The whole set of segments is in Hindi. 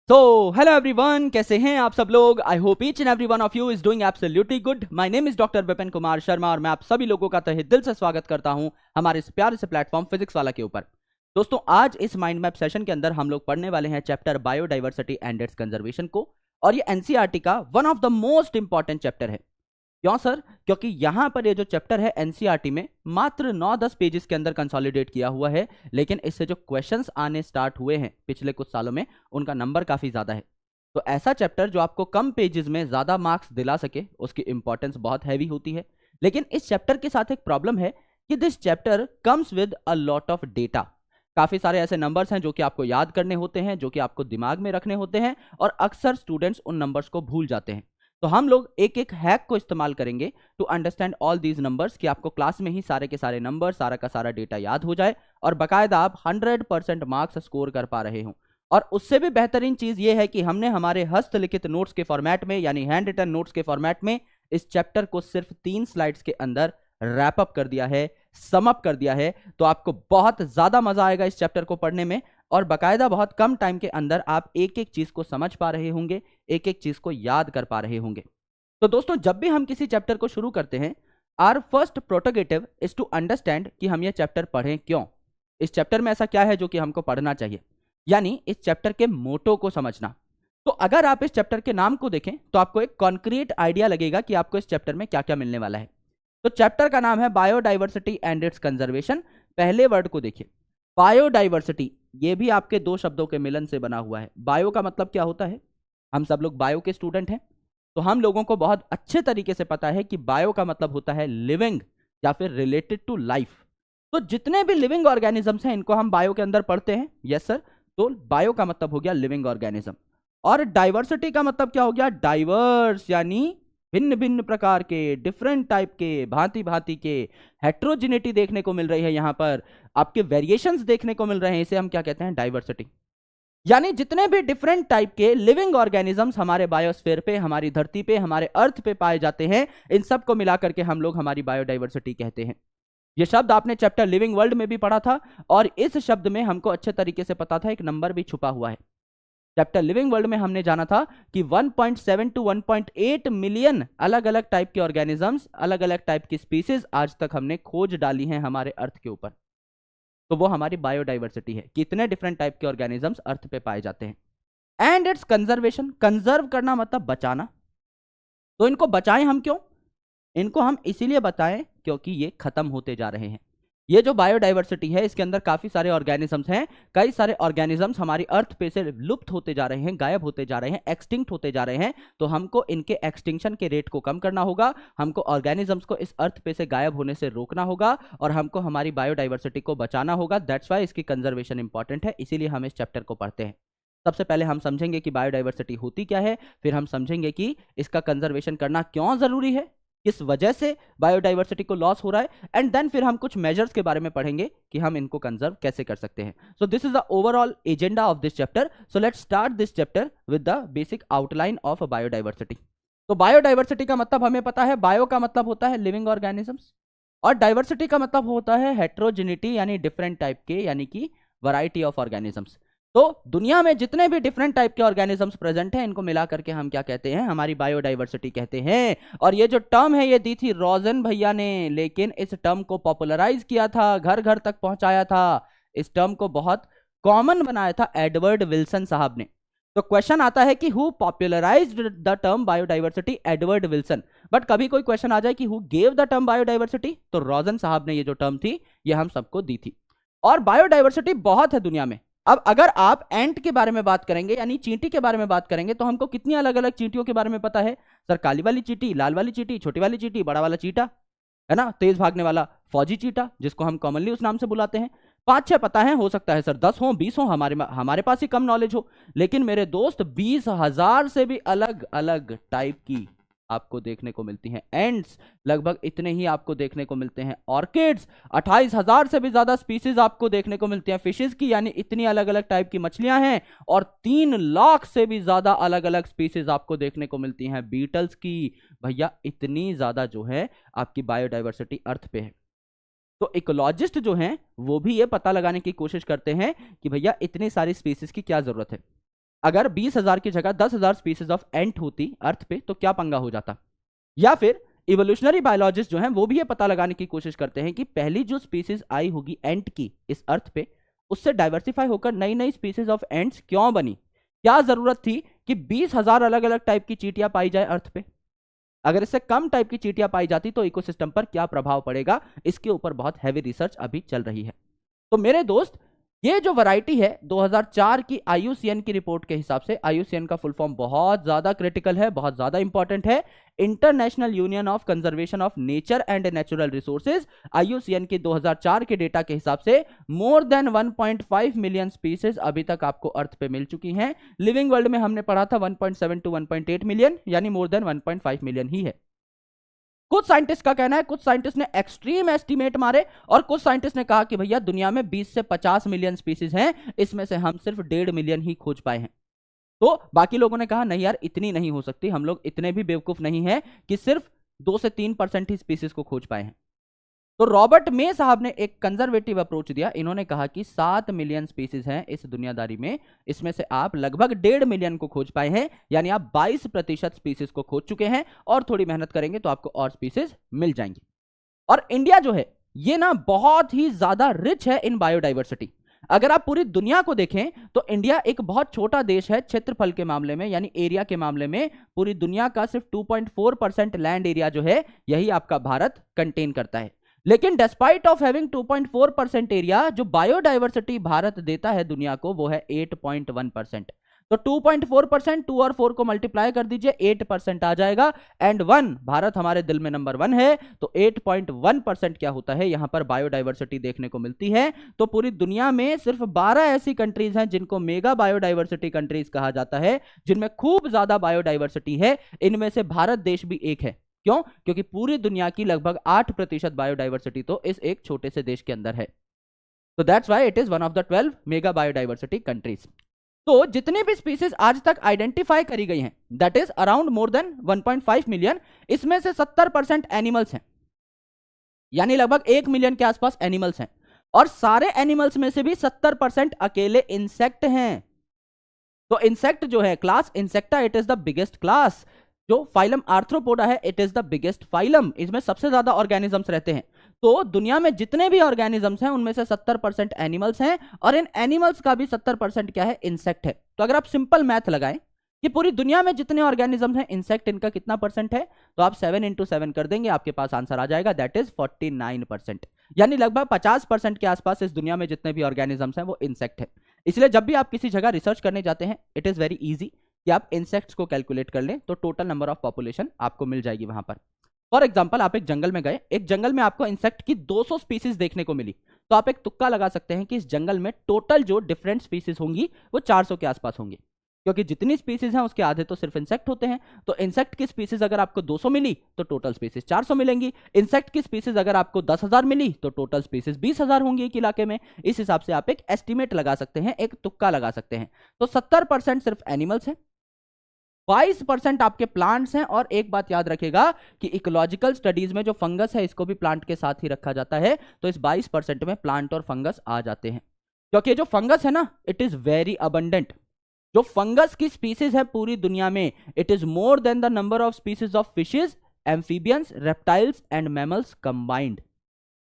तो हेलो एवरीवन, कैसे हैं आप सब लोग। I hope each and every one of you is doing absolutely good. My name is doctor Vipin Kumar Sharma और मैं आप सभी लोगों का तहे दिल से स्वागत करता हूं हमारे इस प्यारे से प्लेटफॉर्म फिजिक्स वाला के ऊपर। दोस्तों, आज इस माइंड मैप सेशन के अंदर हम लोग पढ़ने वाले हैं chapter biodiversity and its conservation को। और ये एनसीईआरटी का one of the most important chapter है। क्यों सर? क्योंकि यहां पर ये जो चैप्टर है एनसीईआरटी में मात्र 9-10 पेजेस के अंदर कंसोलिडेट किया हुआ है, लेकिन इससे जो क्वेश्चंस आने स्टार्ट हुए हैं पिछले कुछ सालों में, उनका नंबर काफी ज्यादा है। तो ऐसा चैप्टर जो आपको कम पेजेस में ज्यादा मार्क्स दिला सके, उसकी इंपॉर्टेंस बहुत हैवी होती है। लेकिन इस चैप्टर के साथ एक प्रॉब्लम है कि this chapter comes with a lot of data. काफी सारे ऐसे नंबर्स हैं जो कि आपको याद करने होते हैं, जो कि आपको दिमाग में रखने होते हैं, और अक्सर स्टूडेंट्स उन नंबर्स को भूल जाते हैं। तो हम लोग एक एक हैक को इस्तेमाल करेंगे to understand all these numbers, कि आपको क्लास में ही सारे के सारे नंबर, सारा का सारा डेटा याद हो जाए और बाकायदा आप 100% मार्क्स स्कोर कर पा रहे हो। और उससे भी बेहतरीन चीज ये है कि हमने हमारे हस्तलिखित नोट्स के फॉर्मेट में, यानी हैंड रिटन नोट्स के फॉर्मेट में, इस चैप्टर को सिर्फ 3 स्लाइड्स के अंदर रैप अप कर दिया है, सम अप कर दिया है। तो आपको बहुत ज्यादा मजा आएगा इस चैप्टर को पढ़ने में, और बाकायदा बहुत कम टाइम के अंदर आप एक एक चीज को समझ पा रहे होंगे, एक एक चीज को याद कर पा रहे होंगे। तो दोस्तों, जब भी हम किसी चैप्टर को शुरू करते हैं, our first prerogative is to understand कि हम ये चैप्टर पढ़ें क्यों। इस चैप्टर में ऐसा क्या है जो कि हमको पढ़ना चाहिए, यानी इस चैप्टर के मोटो को समझना। तो अगर आप इस चैप्टर के नाम को देखें तो आपको एक कॉन्क्रीट आइडिया लगेगा कि आपको इस चैप्टर में क्या क्या मिलने वाला है। तो चैप्टर का नाम है बायोडाइवर्सिटी एंड इट्स कंजर्वेशन। पहले वर्ड को देखिए, बायोडाइवर्सिटी। ये भी आपके 2 शब्दों के मिलन से बना हुआ है। बायो का मतलब क्या होता है? हम सब लोग बायो के स्टूडेंट हैं, तो हम लोगों को बहुत अच्छे तरीके से पता है कि बायो का मतलब होता है लिविंग या फिर रिलेटेड टू लाइफ। तो जितने भी लिविंग ऑर्गेनिजम्स हैं इनको हम बायो के अंदर पढ़ते हैं। Yes sir. तो बायो का मतलब हो गया लिविंग ऑर्गेनिज्म। और डाइवर्सिटी का मतलब क्या हो गया? डाइवर्स, यानी भिन्न भिन्न प्रकार के, डिफरेंट टाइप के, भांति भांति के। हेट्रोजिनिटी देखने को मिल रही है, यहां पर आपके वेरिएशंस देखने को मिल रहे हैं, इसे हम क्या कहते हैं? डाइवर्सिटी। यानी जितने भी डिफरेंट टाइप के लिविंग ऑर्गेनिजम्स हमारे बायोस्फीयर पे, हमारी धरती पे, हमारे अर्थ पे पाए जाते हैं, इन सब को मिलाकर के हम लोग हमारी बायोडाइवर्सिटी कहते हैं। ये शब्द आपने चैप्टर लिविंग वर्ल्ड में भी पढ़ा था, और इस शब्द में हमको अच्छे तरीके से पता था एक नंबर भी छुपा हुआ है। चैप्टर लिविंग वर्ल्ड में हमने जाना था कि 1.7 टू 1.8 मिलियन अलग अलग टाइप के ऑर्गेनिजम्स, अलग अलग टाइप की स्पीसीज आज तक हमने खोज डाली हैं हमारे अर्थ के ऊपर। तो वो हमारी बायोडाइवर्सिटी है, कितने डिफरेंट टाइप के ऑर्गेनिजम्स अर्थ पे पाए जाते हैं। And its conservation. कंजर्व करना मतलब बचाना। तो इनको बचाएं हम क्यों? इनको हम इसीलिए बताएं क्योंकि ये खत्म होते जा रहे हैं। ये जो बायोडाइवर्सिटी है, इसके अंदर काफी सारे ऑर्गेनिजम्स हैं। कई सारे ऑर्गेनिजम्स हमारी अर्थ पे से लुप्त होते जा रहे हैं, गायब होते जा रहे हैं, एक्सटिंक्ट होते जा रहे हैं। तो हमको इनके एक्सटिंक्शन के रेट को कम करना होगा, हमको ऑर्गेनिजम्स को इस अर्थ पे से गायब होने से रोकना होगा, और हमको हमारी बायोडाइवर्सिटी को बचाना होगा। दैट्स वाई इसकी कंजर्वेशन इंपॉर्टेंट है, इसीलिए हम इस चैप्टर को पढ़ते हैं। सबसे पहले हम समझेंगे कि बायोडाइवर्सिटी होती क्या है, फिर हम समझेंगे कि इसका कंजर्वेशन करना क्यों जरूरी है, किस वजह से बायोडाइवर्सिटी को लॉस हो रहा है, एंड देन फिर हम कुछ मेजर्स के बारे में पढ़ेंगे कि हम इनको कंजर्व कैसे कर सकते हैं। So this is the overall agenda of this chapter. So let's start this chapter with the basic outline of biodiversity. तो बायोडाइवर्सिटी का मतलब हमें पता है, बायो का मतलब होता है लिविंग ऑर्गेनिजम्स, और डाइवर्सिटी का मतलब होता है हेट्रोजिनिटी, यानी डिफरेंट टाइप के, यानी कि वैरायटी ऑफ ऑर्गेनिजम्स। तो दुनिया में जितने भी डिफरेंट टाइप के ऑर्गेनिजम्स प्रेजेंट हैं, इनको मिला करके हम क्या कहते हैं? हमारी बायोडाइवर्सिटी कहते हैं। और ये जो टर्म है ये दी थी रॉजन भैया ने, लेकिन इस टर्म को पॉपुलराइज किया था, घर घर तक पहुंचाया था, इस टर्म को बहुत कॉमन बनाया था एडवर्ड विल्सन साहब ने। तो क्वेश्चन आता है कि who popularised the term biodiversity? Edward Wilson. But कभी कोई क्वेश्चन आ जाए कि who gave the term biodiversity, तो रॉजन साहब ने ये जो टर्म थी ये हम सबको दी थी। और बायोडाइवर्सिटी बहुत है दुनिया में। अब अगर आप एंट के बारे में बात करेंगे, यानी चींटी के बारे में बात करेंगे, तो हमको कितनी अलग अलग चींटियों के बारे में पता है? सर, काली वाली चींटी, लाल वाली चींटी, छोटी वाली चींटी, बड़ा वाला चीटा, है ना, तेज भागने वाला फौजी चीटा, जिसको हम कॉमनली उस नाम से बुलाते हैं। 5-6 पता है, हो सकता है सर 10 हो, 20 हो, हमारे पास ही कम नॉलेज हो। लेकिन मेरे दोस्त 20,000 से भी अलग अलग टाइप की आपको देखने को मिलती हैं। एंड्स लगभग इतने ही आपको देखने को मिलते हैं। ऑर्किड्स 28,000 से भी ज्यादा स्पीसीज आपको देखने को मिलती हैं फिशेज की, यानी इतनी अलग अलग टाइप की मछलियां हैं। और 3 लाख से भी ज्यादा अलग अलग स्पीसीज आपको देखने को मिलती हैं बीटल्स की। भैया इतनी ज्यादा जो है आपकी बायोडाइवर्सिटी अर्थ पे है। तो इकोलॉजिस्ट जो हैं वो भी ये पता लगाने की कोशिश करते हैं कि भैया इतनी सारी स्पीसीज की क्या जरूरत है। अगर 20,000 की जगह 10,000 स्पीसीज ऑफ एंट होती अर्थ पे तो क्या पंगा हो जाता। या फिर इवोल्यूशनरी बायोलॉजिस्ट जो हैं वो भी ये पता लगाने की कोशिश करते हैं कि पहली जो स्पीसीज आई होगी एंट की इस अर्थ पे, उससे डाइवर्सिफाई होकर नई नई स्पीसीज ऑफ एंट्स क्यों बनी। क्या जरूरत थी कि 20,000 अलग अलग टाइप की चींटियां पाई जाए अर्थ पे। अगर इससे कम टाइप की चींटियां पाई जाती तो इकोसिस्टम पर क्या प्रभाव पड़ेगा, इसके ऊपर बहुत हैवी रिसर्च अभी चल रही है। तो मेरे दोस्त, ये जो वैरायटी है 2004 की IUCN की रिपोर्ट के हिसाब से, IUCN का फुल फॉर्म बहुत ज्यादा क्रिटिकल है, बहुत ज्यादा इंपॉर्टेंट है, international union of conservation of nature and natural resources. IUCN के 2004 के डेटा के हिसाब से मोर देन 1.5 मिलियन स्पीसीज अभी तक आपको अर्थ पे मिल चुकी हैं। लिविंग वर्ल्ड में हमने पढ़ा था 1.7 टू 1.8 मिलियन, यानी मोर देन 1.5 मिलियन ही है। कुछ साइंटिस्ट का कहना है, कुछ साइंटिस्ट ने एक्सट्रीम एस्टीमेट मारे और कुछ साइंटिस्ट ने कहा कि भैया दुनिया में 20 से 50 मिलियन स्पीसीज हैं, इसमें से हम सिर्फ 1.5 मिलियन ही खोज पाए हैं। तो बाकी लोगों ने कहा नहीं यार, इतनी नहीं हो सकती, हम लोग इतने भी बेवकूफ नहीं है कि सिर्फ 2 से 3% ही स्पीसीज को खोज पाए हैं। तो रॉबर्ट मे साहब ने एक कंजर्वेटिव अप्रोच दिया। इन्होंने कहा कि 7 मिलियन स्पीसीज हैं इस दुनियादारी में, इसमें से आप लगभग 1.5 मिलियन को खोज पाए हैं, यानी आप 22% स्पीसीज को खोज चुके हैं, और थोड़ी मेहनत करेंगे तो आपको और स्पीसीज मिल जाएंगी। और इंडिया जो है ये ना बहुत ही ज्यादा रिच है इन बायोडाइवर्सिटी। अगर आप पूरी दुनिया को देखें तो इंडिया एक बहुत छोटा देश है क्षेत्रफल के मामले में, यानी एरिया के मामले में। पूरी दुनिया का सिर्फ 2.4% लैंड एरिया जो है यही आपका भारत कंटेन करता है। लेकिन डिस्पाइट ऑफ हैविंग 2.4% एरिया, जो बायोडाइवर्सिटी भारत देता है दुनिया को वो है 8.1%। तो 2.4%, 2 और 4 को मल्टीप्लाई कर दीजिए, 8% आ जाएगा। एंड 1, भारत हमारे दिल में नंबर 1 है, तो 8.1% क्या होता है यहां पर बायोडाइवर्सिटी देखने को मिलती है। तो पूरी दुनिया में सिर्फ 12 ऐसी कंट्रीज हैं जिनको मेगा बायोडाइवर्सिटी कंट्रीज कहा जाता है, जिनमें खूब ज्यादा बायोडाइवर्सिटी है। इनमें से भारत देश भी एक है। क्यों? क्योंकि पूरी दुनिया की लगभग 8% बायोडाइवर्सिटी तो इस एक छोटे से देश के अंदर है। तो that's why it is one of the 12 mega biodiversity countries. तो जितनी भी स्पीसीज आज तक आइडेंटिफाई करी गई हैं, that is around more than 1.5 million, इसमें से 70% एनिमल्स हैं, यानी लगभग 1 मिलियन के आसपास एनिमल्स हैं। और सारे एनिमल्स में से भी 70% अकेले इंसेक्ट हैं। तो इंसेक्ट जो है class insecta, it is the biggest class. जो फाइलम आर्थ्रोपोडा है, it is the biggest phylum, इसमें सबसे ज्यादा ऑर्गेनिजम्स रहते हैं। तो दुनिया में जितने भी ऑर्गेनिजम्स हैं उनमें से 70% एनिमल्स हैं, और इन एनिमल्स का भी 70% क्या है, इंसेक्ट है। तो अगर आप सिंपल मैथ लगाएं कि पूरी दुनिया में जितने ऑर्गेनिजम्स हैं इंसेक्ट इनका कितना परसेंट है, तो आप 7 × 7 कर देंगे, आपके पास आंसर आ जाएगा, दैट इज 49%। यानी लगभग 50% के आसपास इस दुनिया में जितने भी ऑर्गेनिजम्स हैं वो इंसेक्ट है। इसलिए जब भी आप किसी जगह रिसर्च करने जाते हैं, इट इज वेरी इजी कि आप इंसेक्ट्स को कैलकुलेट कर लें, तो टोटल नंबर ऑफ पॉपुलेशन आपको मिल जाएगी वहां पर। फॉर एग्जाम्पल, आप एक जंगल में गए, एक जंगल में आपको इंसेक्ट की 200 स्पीसीज देखने को मिली, तो आप एक तुक्का लगा सकते हैं कि इस जंगल में टोटल जो डिफरेंट स्पीसीज होंगी वो 400 के आसपास होंगी, क्योंकि जितनी स्पीसीज हैं उसके आधे तो सिर्फ इंसेक्ट होते हैं। तो इंसेक्ट की स्पीसीज अगर आपको 200 मिली तो टोटल स्पीसीज 400 मिलेंगी। इंसेक्ट की स्पीसीज अगर आपको 10,000 मिली तो टोटल स्पीसीज 20,000 होंगी एक इलाके में। इस हिसाब से आप एक एस्टिमेट लगा सकते हैं, एक तुक्का लगा सकते हैं। तो 70% सिर्फ एनिमल्स हैं, 22% आपके प्लांट्स हैं, और एक बात याद रखेगा कि इकोलॉजिकल स्टडीज में जो फंगस है इसको भी प्लांट के साथ ही रखा जाता है, तो इस 22% में प्लांट और फंगस आ जाते हैं। क्योंकि जो फंगस है ना, इट इज वेरी अबंडेंट। जो फंगस की स्पीसीज है पूरी दुनिया में, it is more than the number of species of fishes, amphibians, reptiles and mammals combined.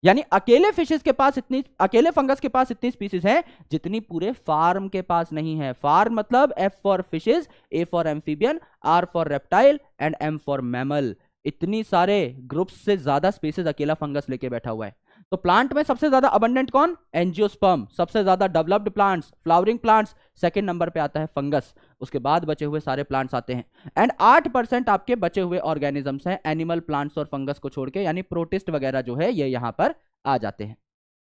यानी अकेले फिशेस के पास इतनी, अकेले फंगस के पास इतनी स्पीसीज है जितनी पूरे फार्म के पास नहीं है। फार्म मतलब F for fishes, A for amphibian, R for reptile and M for mammal. इतनी सारे ग्रुप्स से ज्यादा स्पीसीज अकेला फंगस लेके बैठा हुआ है। तो प्लांट में सबसे ज्यादा अबंडेंट कौन? एंजियोस्पर्म। सबसे ज्यादा developed plants, flowering plants, second number पे आता है फंगस, उसके बाद बचे हुए सारे प्लांट्स आते हैं। एंड 8% आपके बचे हुए ऑर्गेनिजम्स हैं एनिमल, प्लांट्स और फंगस को छोड़ के, यानी प्रोटिस्ट वगैरह जो है ये यहां पर आ जाते हैं।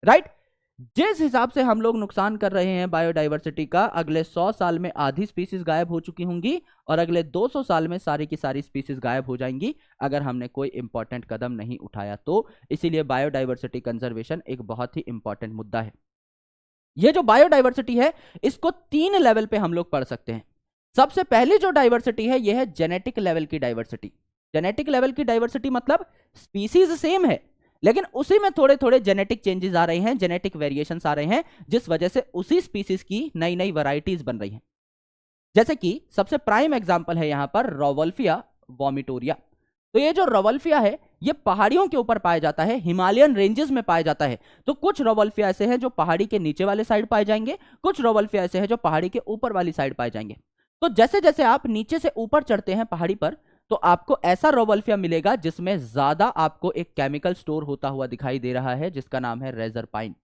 राइट? जिस हिसाब से हम लोग नुकसान कर रहे हैं बायोडाइवर्सिटी का, अगले 100 साल में आधी स्पीसीज गायब हो चुकी होंगी, और अगले 200 साल में सारी की सारी स्पीसीज गायब हो जाएंगी अगर हमने कोई इंपॉर्टेंट कदम नहीं उठाया तो। इसीलिए बायोडाइवर्सिटी कंजर्वेशन एक बहुत ही इंपॉर्टेंट मुद्दा है। ये जो बायोडाइवर्सिटी है इसको 3 लेवल पे हम लोग पढ़ सकते हैं। सबसे पहली जो डाइवर्सिटी है यह है जेनेटिक लेवल की डाइवर्सिटी। जेनेटिक लेवल की डाइवर्सिटी मतलब स्पीसीज सेम है, लेकिन उसी में थोड़े थोड़े जेनेटिक चेंजेस आ रहे हैं, जेनेटिक वेरिएशंस आ रहे हैं, जिस वजह से उसी स्पीसीज की नई नई वैरायटीज बन रही हैं। जैसे कि सबसे प्राइम एग्जांपल है यहां पर रोवल्फिया वोमिटोरिया। तो ये जो रोवल्फिया है ये पहाड़ियों के ऊपर पाया जाता है, हिमालयन रेंजेस में पाया जाता है। तो कुछ रोवल्फिया ऐसे हैं जो पहाड़ी के नीचे वाले साइड पाए जाएंगे, कुछ रोवल्फिया ऐसे हैं जो पहाड़ी के ऊपर वाली साइड पाए जाएंगे। तो जैसे जैसे आप नीचे से ऊपर चढ़ते हैं पहाड़ी पर, तो आपको ऐसा रोवल्फिया मिलेगा जिसमें ज्यादा आपको एक केमिकल स्टोर होता हुआ दिखाई दे रहा है, जिसका नाम है रेजरपाइन,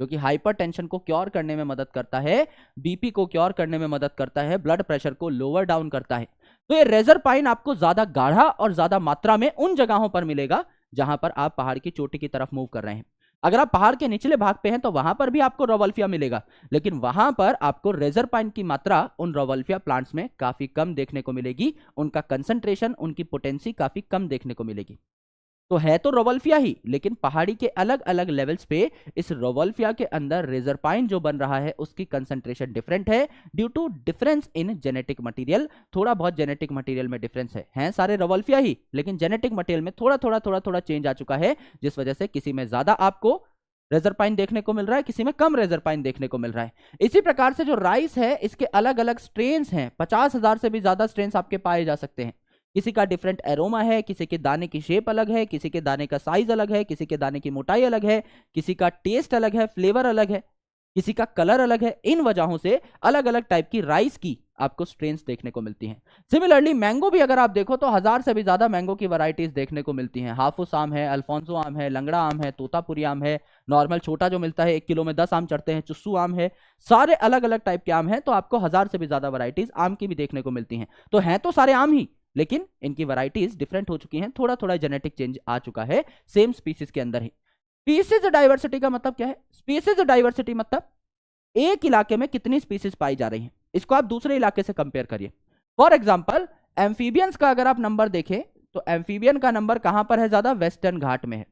जो कि हाइपरटेंशन को क्योर करने में मदद करता है, बीपी को क्योर करने में मदद करता है, ब्लड प्रेशर को लोअर डाउन करता है। तो ये रेजरपाइन आपको ज्यादा गाढ़ा और ज्यादा मात्रा में उन जगहों पर मिलेगा जहां पर आप पहाड़ की चोटी की तरफ मूव कर रहे हैं। अगर आप पहाड़ के निचले भाग पे हैं तो वहां पर भी आपको रोवल्फिया मिलेगा, लेकिन वहां पर आपको रेजरपाइन की मात्रा उन रोवल्फिया प्लांट्स में काफी कम देखने को मिलेगी, उनका कंसंट्रेशन, उनकी पोटेंसी काफी कम देखने को मिलेगी। तो है तो रोवल्फिया ही, लेकिन पहाड़ी के अलग अलग लेवल्स पे इस रोवल्फिया के अंदर रेजरपाइन जो बन रहा है उसकी कंसंट्रेशन डिफरेंट है, due to difference in genetic material. थोड़ा बहुत जेनेटिक मटेरियल में डिफरेंस है, हैं सारे रोवल्फिया ही, लेकिन जेनेटिक मटेरियल में थोड़ा चेंज आ चुका है, जिस वजह से किसी में ज्यादा आपको रेजरपाइन देखने को मिल रहा है, किसी में कम रेजरपाइन देखने को मिल रहा है। इसी प्रकार से जो राइस है इसके अलग अलग स्ट्रेन्स हैं, 50,000 से भी ज्यादा स्ट्रेन्स आपके पाए जा सकते हैं। किसी का डिफरेंट एरोमा है, किसी के दाने की शेप अलग है, किसी के दाने का साइज अलग है, किसी के दाने की मोटाई अलग है, किसी का टेस्ट अलग है, फ्लेवर अलग है, किसी का कलर अलग है। इन वजहों से अलग अलग टाइप की राइस की आपको स्ट्रेन्स देखने को मिलती हैं। सिमिलरली मैंगो भी अगर आप देखो तो 1000 से भी ज्यादा मैंगो की वैरायटीज देखने को मिलती हैं। हाफूस आम है, अल्फोंसो आम है, लंगड़ा आम है, तोतापुरी आम है, नॉर्मल छोटा जो मिलता है 1 किलो में 10 आम चढ़ते हैं, चुस्सू आम है, सारे अलग अलग टाइप के आम हैं। तो आपको 1000 से भी ज्यादा वैरायटीज आम की भी देखने को मिलती हैं। तो हैं तो सारे आम ही, लेकिन इनकी वैरायटीज डिफरेंट हो चुकी हैं, थोड़ा जेनेटिक चेंज आ चुका है सेम स्पीसीज के अंदर ही। स्पीसीज डाइवर्सिटी का मतलब क्या है? स्पीसीज डाइवर्सिटी मतलब एक इलाके में कितनी स्पीसीज पाई जा रही हैं, इसको आप दूसरे इलाके से कंपेयर करिए। फॉर एग्जांपल एम्फीबियंस का अगर आप नंबर देखें तो एम्फीबियन का नंबर कहां पर है ज्यादा? वेस्टर्न घाट में है।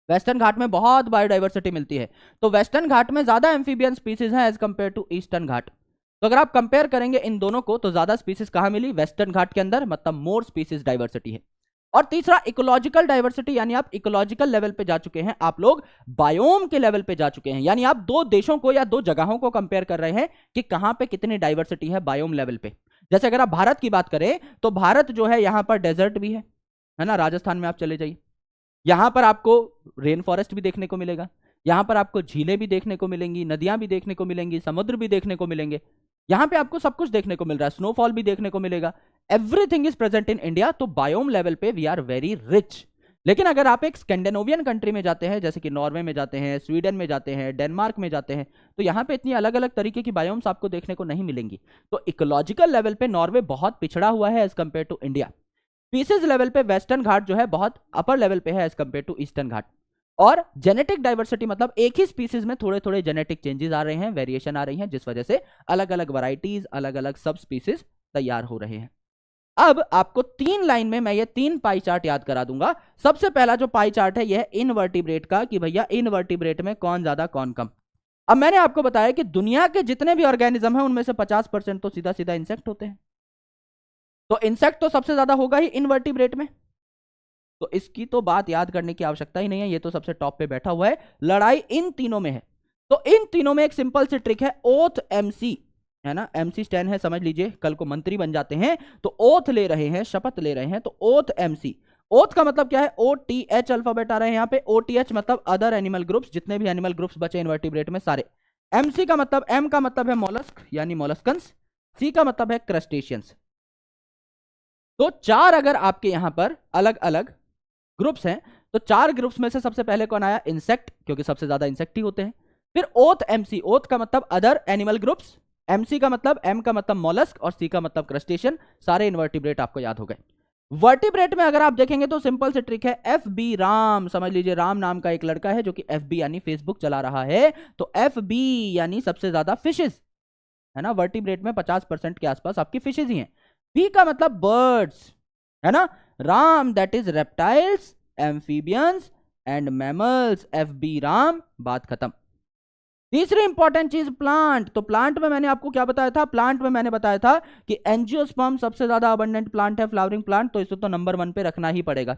वेस्टर्न घाट में बहुत बायोडाइवर्सिटी मिलती है, तो वेस्टर्न घाट में ज्यादा एम्फीबियन स्पीसीज हैं एज कंपेयर टू ईस्टर्न घाट। तो अगर आप कंपेयर करेंगे इन दोनों को तो ज्यादा स्पीसीज कहां मिली? वेस्टर्न घाट के अंदर, मतलब मोर स्पीसीज डाइवर्सिटी है। और तीसरा इकोलॉजिकल डाइवर्सिटी, यानी आप इकोलॉजिकल लेवल पे जा चुके हैं, आप लोग बायोम के लेवल पे जा चुके हैं, यानी आप दो देशों को या दो जगहों को कंपेयर कर रहे हैं कि कहां पे कितनी डाइवर्सिटी है बायोम लेवल पे। जैसे अगर आप भारत की बात करें तो भारत जो है यहां पर डेजर्ट भी है ना, राजस्थान में आप चले जाइए, यहां पर आपको रेन फॉरेस्ट भी देखने को मिलेगा, यहां पर आपको झीलें भी देखने को मिलेंगी, नदियां भी देखने को मिलेंगी, समुद्र भी देखने को मिलेंगे, यहां पे आपको सब कुछ देखने को मिल रहा है, स्नोफॉल भी देखने को मिलेगा, everything is present in India. तो बायोम लेवल पे वी आर वेरी रिच। लेकिन अगर आप एक स्कैंडिनेवियन कंट्री में जाते हैं, जैसे कि नॉर्वे में जाते हैं, स्वीडन में जाते हैं, डेनमार्क में जाते हैं, तो यहाँ पे इतनी अलग अलग तरीके की बायोम्स आपको देखने को नहीं मिलेंगी। तो इकोलॉजिकल लेवल पे नॉर्वे बहुत पिछड़ा हुआ है as compare to India. Species level पे वेस्टर्न घाट जो है बहुत अपर लेवल पे है as compare to eastern Ghat. और जेनेटिक डाइवर्सिटी मतलब एक ही स्पीसीज में थोड़े जेनेटिक चेंजेस आ रहे हैं, वेरिएशन आ रही हैं, जिस वजह से अलग अलग वैरायटीज, अलग अलग सब स्पीसीज तैयार हो रहे हैं। अब आपको 3 लाइन में मैं ये 3 पाई चार्ट याद करा दूंगा। सबसे पहला जो पाई चार्ट है यह है इनवर्टिब्रेट का, कि भैया इनवर्टिब्रेट में कौन ज्यादा कौन कम। अब मैंने आपको बताया कि दुनिया के जितने भी ऑर्गेनिज्म हैं उनमें से 50% तो सीधा सीधा इंसेक्ट होते हैं, तो इंसेक्ट तो सबसे ज्यादा होगा ही इनवर्टिब्रेट में, तो इसकी तो बात याद करने की आवश्यकता ही नहीं है, ये तो सबसे टॉप पे बैठा हुआ है। लड़ाई इन तीनों में है, तो इन तीनों में एक सिंपल सी ट्रिक है, ओथ एमसी है ना, एमसी स्टैंड है, समझ लीजिए कल को मंत्री बन जाते हैं तो ओथ ले रहे हैं, शपथ ले रहे हैं, तो ओथ एमसी। ओथ का मतलब क्या है? OTH अल्फाबेट आ रहे हैं यहाँ पे, OTH मतलब अदर एनिमल ग्रुप्स, जितने भी एनिमल ग्रुप्स बचे इनवर्टिब्रेट में सारे। एमसी का मतलब, एम का मतलब है मोलस्क यानी मोलस्कंस, सी का मतलब है क्रस्टेशियंस। तो 4 अगर आपके यहां पर अलग अलग ग्रुप्स हैं तो 4 ग्रुप्स में से सबसे पहले कौन आया? इंसेक्ट, क्योंकि सबसे ज्यादा इंसेक्ट ही होते हैं। फिर ओथ एमसी, ओथ का मतलब अदर एनिमल ग्रुप्स, एमसी का मतलब, एम का मतलब मोलस्क और सी का मतलब क्रस्टेशियन। सारे इनवर्टिब्रेट आपको याद हो गए। वर्टिब्रेट में अगर आप देखेंगे तो सिंपल से ट्रिक है, FB राम, समझ लीजिए राम नाम का एक लड़का है जो कि FB यानी फेसबुक चला रहा है, तो FB यानी सबसे ज्यादा फिशेज है ना, वर्टिब्रेट में 50% के आसपास आपकी फिशेज ही हैं। बी का मतलब बर्ड्स है ना, Ram that is reptiles, amphibians and mammals, FB Ram, बात खत्म। तीसरी इंपॉर्टेंट चीज प्लांट, तो प्लांट में मैंने आपको क्या बताया था? प्लांट में मैंने बताया था कि एंजियोस्पर्म सबसे ज्यादा अबंडेंट प्लांट है, फ्लावरिंग प्लांट, तो इसे तो नंबर 1 पे रखना ही पड़ेगा।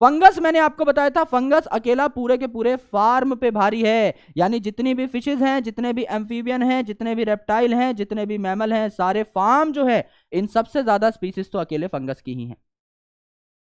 फंगस मैंने आपको बताया था, फंगस अकेला पूरे के पूरे फार्म पे भारी है, यानी जितनी भी फिशेज हैं, जितने भी एम्फीबियन हैं, जितने भी रेप्टाइल हैं, जितने भी मैमल हैं, सारे फार्म जो है इन सबसे ज्यादा स्पीसीज तो अकेले फंगस की ही हैं।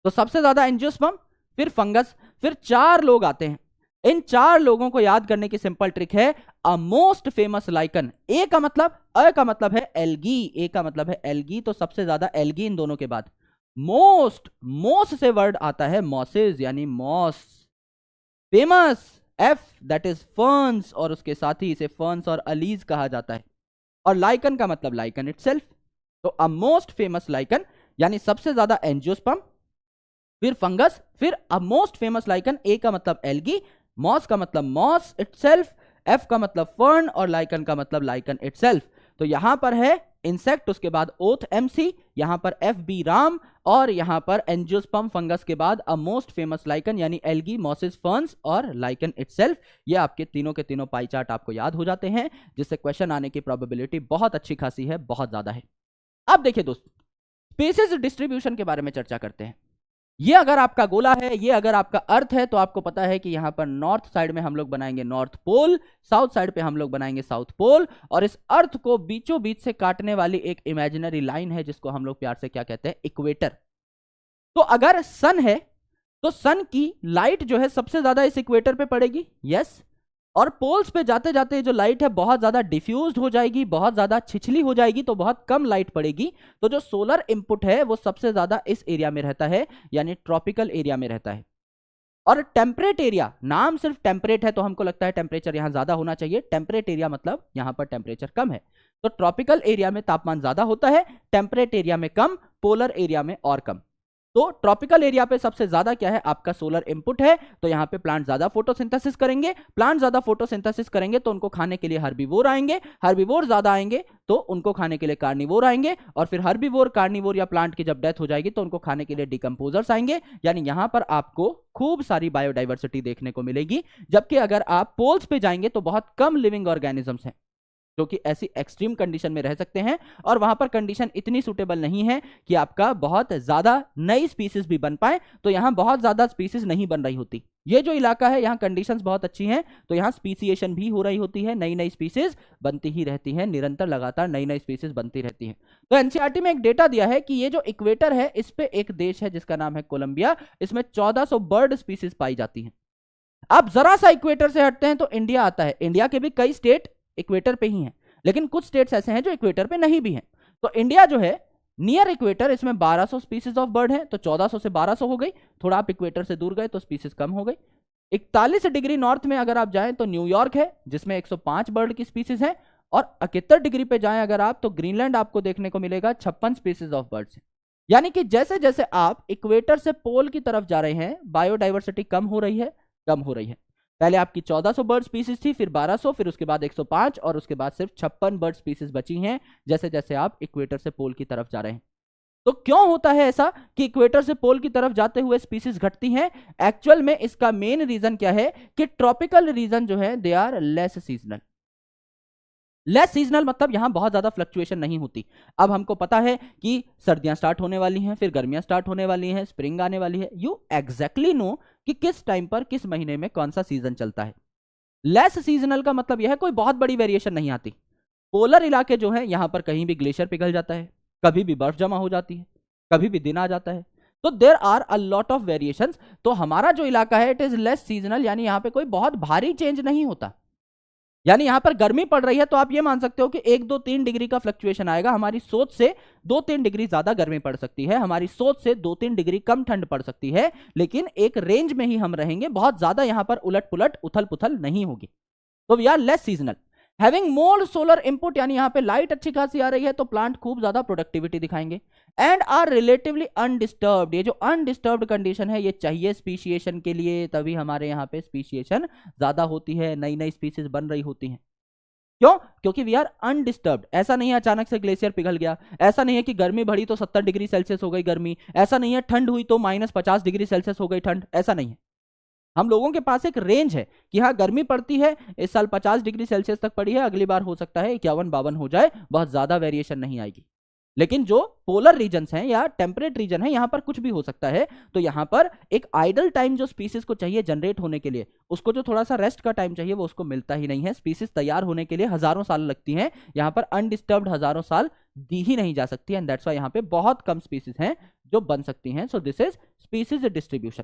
तो सबसे ज्यादा एंजियोस्पर्म, फिर फंगस, फिर 4 लोग आते हैं। इन 4 लोगों को याद करने की सिंपल ट्रिक है, अ मोस्ट फेमस लाइकन। ए का मतलब, अ का मतलब है एल्गी, ए का मतलब है एल्गी, तो सबसे ज्यादा एल्गी इन दोनों के बाद। मोस्ट, मोस्ट से वर्ड आता है मॉसेज यानी moss. Famous, F that is ferns, और उसके साथ ही इसे फर्न्स और अलीज कहा जाता है। और लाइकन का मतलब लाइकन इटसेल्फ। तो अ मोस्ट फेमस लाइकन यानी सबसे ज्यादा एंजियोस्पर्म, फिर फंगस, फिर अ मोस्ट फेमस लाइकन। ए का मतलब एल्गी, मॉस का मतलब मॉस इटसेल्फ, एफ का मतलब फर्न, और लाइकन का मतलब लाइकन इटसेल्फ। तो यहां पर है इंसेक्ट, उसके बाद ओथ एमसी, यहां पर एफ बी राम, और यहां पर एंजियोस्पर्म फंगस के बाद अ मोस्ट फेमस लाइकन यानी एल्गी, मॉसेस, फर्न्स और लाइकन इटसेल्फ। ये आपके तीनों के तीनों पाई चार्ट आपको याद हो जाते हैं, जिससे क्वेश्चन आने की प्रोबेबिलिटी बहुत अच्छी खासी है, बहुत ज्यादा है। अब देखिए दोस्तों, स्पीसीज डिस्ट्रीब्यूशन के बारे में चर्चा करते हैं। ये अगर आपका गोला है, ये अगर आपका अर्थ है, तो आपको पता है कि यहां पर नॉर्थ साइड में हम लोग बनाएंगे नॉर्थ पोल, साउथ साइड पे हम लोग बनाएंगे साउथ पोल, और इस अर्थ को बीचों बीच से काटने वाली एक इमेजिनरी लाइन है जिसको हम लोग प्यार से क्या कहते हैं, इक्वेटर। तो अगर सन है तो सन की लाइट जो है सबसे ज्यादा इस इक्वेटर पे पड़ेगी, यस। और पोल्स पे जाते जाते जो लाइट है बहुत ज्यादा डिफ्यूज्ड हो जाएगी, बहुत ज्यादा छिछली हो जाएगी, तो बहुत कम लाइट पड़ेगी। तो जो सोलर इनपुट है वो सबसे ज्यादा इस एरिया में रहता है, यानी ट्रॉपिकल एरिया में रहता है। और टेम्परेट एरिया, नाम सिर्फ टेम्परेट है तो हमको लगता है टेम्परेचर यहां ज्यादा होना चाहिए। टेम्परेट एरिया मतलब यहां पर टेम्परेचर कम है, तो ट्रॉपिकल एरिया में तापमान ज्यादा होता है, टेम्परेट एरिया में कम, पोलर एरिया में और कम। तो ट्रॉपिकल एरिया पे सबसे ज्यादा क्या है, आपका सोलर इनपुट है, तो यहां पे प्लांट ज्यादा फोटोसिंथेसिस करेंगे। प्लांट ज्यादा फोटोसिंथेसिस करेंगे तो उनको खाने के लिए हर्बीवोर आएंगे, हर्बीवोर ज्यादा आएंगे तो उनको खाने के लिए कार्निवोर आएंगे, और फिर हर्बीवोर, कार्निवोर या प्लांट की जब डेथ हो जाएगी तो उनको खाने के लिए डिकम्पोजर्स आएंगे। यानी यहां पर आपको खूब सारी बायोडाइवर्सिटी देखने को मिलेगी। जबकि अगर आप पोल्स पे जाएंगे तो बहुत कम लिविंग ऑर्गेनिजम्स हैं जो कि ऐसी एक्सट्रीम कंडीशन में रह सकते हैं, और वहां पर कंडीशन इतनी सुटेबल नहीं है कि आपका बहुत ज्यादा नई स्पीसीज भी बन पाए। तो यहां बहुत ज्यादा स्पीसीज नहीं बन रही होती। ये जो इलाका है यहाँ कंडीशंस बहुत अच्छी हैं, तो यहाँ स्पीसिएशन भी हो रही होती है, नई नई स्पीसीज बनती ही रहती है, निरंतर लगातार नई नई स्पीसीज बनती रहती है। तो एनसीईआरटी में एक डेटा दिया है कि ये जो इक्वेटर है इस पे एक देश है जिसका नाम है कोलंबिया, इसमें 1400 बर्ड स्पीसीज पाई जाती हैं। अब जरा सा इक्वेटर से हटते हैं तो इंडिया आता है। इंडिया के भी कई स्टेट इक्वेटर पे ही हैं, लेकिन कुछ स्टेट्स ऐसे हैं जो इक्वेटर पे नहीं भी हैं। तो इंडिया जो है नियर इक्वेटर, इसमें 1200 स्पीसीज ऑफ बर्ड है, तो 1400 से 1200 हो गई। थोड़ा आप इक्वेटर से दूर गए तो स्पीसीज कम हो गई। 41 डिग्री नॉर्थ में अगर आप जाएं तो न्यूयॉर्क है जिसमें 105 बर्ड की स्पीसीज है, और 71 डिग्री पे जाएं अगर आप तो ग्रीनलैंड आपको देखने को मिलेगा 56 स्पीसीज ऑफ बर्ड्स। यानी कि जैसे जैसे आप इक्वेटर से पोल की तरफ जा रहे हैं बायोडाइवर्सिटी कम हो रही है, कम हो रही है। पहले आपकी 1400 बर्ड स्पीसीज थी, फिर 1200, फिर उसके बाद 105, और उसके बाद सिर्फ 56 बर्ड स्पीसीज बची हैं जैसे जैसे आप इक्वेटर से पोल की तरफ जा रहे हैं। तो क्यों होता है ऐसा कि इक्वेटर से पोल की तरफ जाते हुए स्पीसीज घटती हैं? एक्चुअल में इसका मेन रीजन क्या है कि ट्रॉपिकल रीजन जो है they are less seasonal. Less seasonal मतलब यहां बहुत ज्यादा फ्लक्चुएशन नहीं होती। अब हमको पता है कि सर्दियां स्टार्ट होने वाली हैं, फिर गर्मियां स्टार्ट होने वाली हैं, स्प्रिंग आने वाली है। यू एग्जैक्टली नो कि किस टाइम पर किस महीने में कौन सा सीजन चलता है। लेस सीजनल का मतलब यह है कोई बहुत बड़ी वेरिएशन नहीं आती। पोलर इलाके जो है यहां पर कहीं भी ग्लेशियर पिघल जाता है, कभी भी बर्फ जमा हो जाती है, कभी भी दिन आ जाता है, तो there are a lot of variations. तो हमारा जो इलाका है इट इज लेस सीजनल, यानी यहां पे कोई बहुत भारी चेंज नहीं होता। यानी यहां पर गर्मी पड़ रही है तो आप ये मान सकते हो कि 1-2-3 डिग्री का फ्लक्चुएशन आएगा। हमारी सोच से 2-3 डिग्री ज्यादा गर्मी पड़ सकती है, हमारी सोच से 2-3 डिग्री कम ठंड पड़ सकती है, लेकिन एक रेंज में ही हम रहेंगे। बहुत ज्यादा यहां पर उलट पुलट उथल पुथल नहीं होगी। तो we are less seasonal. Having more solar input, यानी यहां पे लाइट अच्छी खासी आ रही है तो प्लांट खूब ज्यादा प्रोडक्टिविटी दिखाएंगे। एंड आर रिलेटिवली अनडिस्टर्ब्ड, ये जो अनडिस्टर्ब्ड कंडीशन है ये चाहिए स्पीशिएशन के लिए, तभी हमारे यहाँ पे स्पीशिएशन ज्यादा होती है, नई नई स्पीसीज बन रही होती हैं। क्यों? क्योंकि वी आर अनडिस्टर्ब्ड। ऐसा नहीं है अचानक से ग्लेशियर पिघल गया, ऐसा नहीं है कि गर्मी बढ़ी तो 70 डिग्री सेल्सियस हो गई गर्मी, ऐसा नहीं है ठंड हुई तो -50 डिग्री सेल्सियस हो गई ठंड, ऐसा नहीं है। हम लोगों के पास एक रेंज है कि हाँ गर्मी पड़ती है, इस साल 50 डिग्री सेल्सियस तक पड़ी है, अगली बार हो सकता है 51-52 हो जाए, बहुत ज्यादा वेरिएशन नहीं आएगी। लेकिन जो पोलर रीजन्स हैं या टेम्परेट रीजन है, यहां पर कुछ भी हो सकता है। तो यहां पर एक आइडल टाइम जो स्पीसीज को चाहिए जनरेट होने के लिए, उसको जो थोड़ा सा रेस्ट का टाइम चाहिए वो उसको मिलता ही नहीं है। स्पीसीज तैयार होने के लिए हजारों साल लगती हैं, यहां पर अनडिस्टर्ब्ड हजारों साल दी ही नहीं जा सकती, एंड दैट्स व्हाई यहां पे बहुत कम स्पीसीज हैं जो बन सकती हैं। So this is species distribution.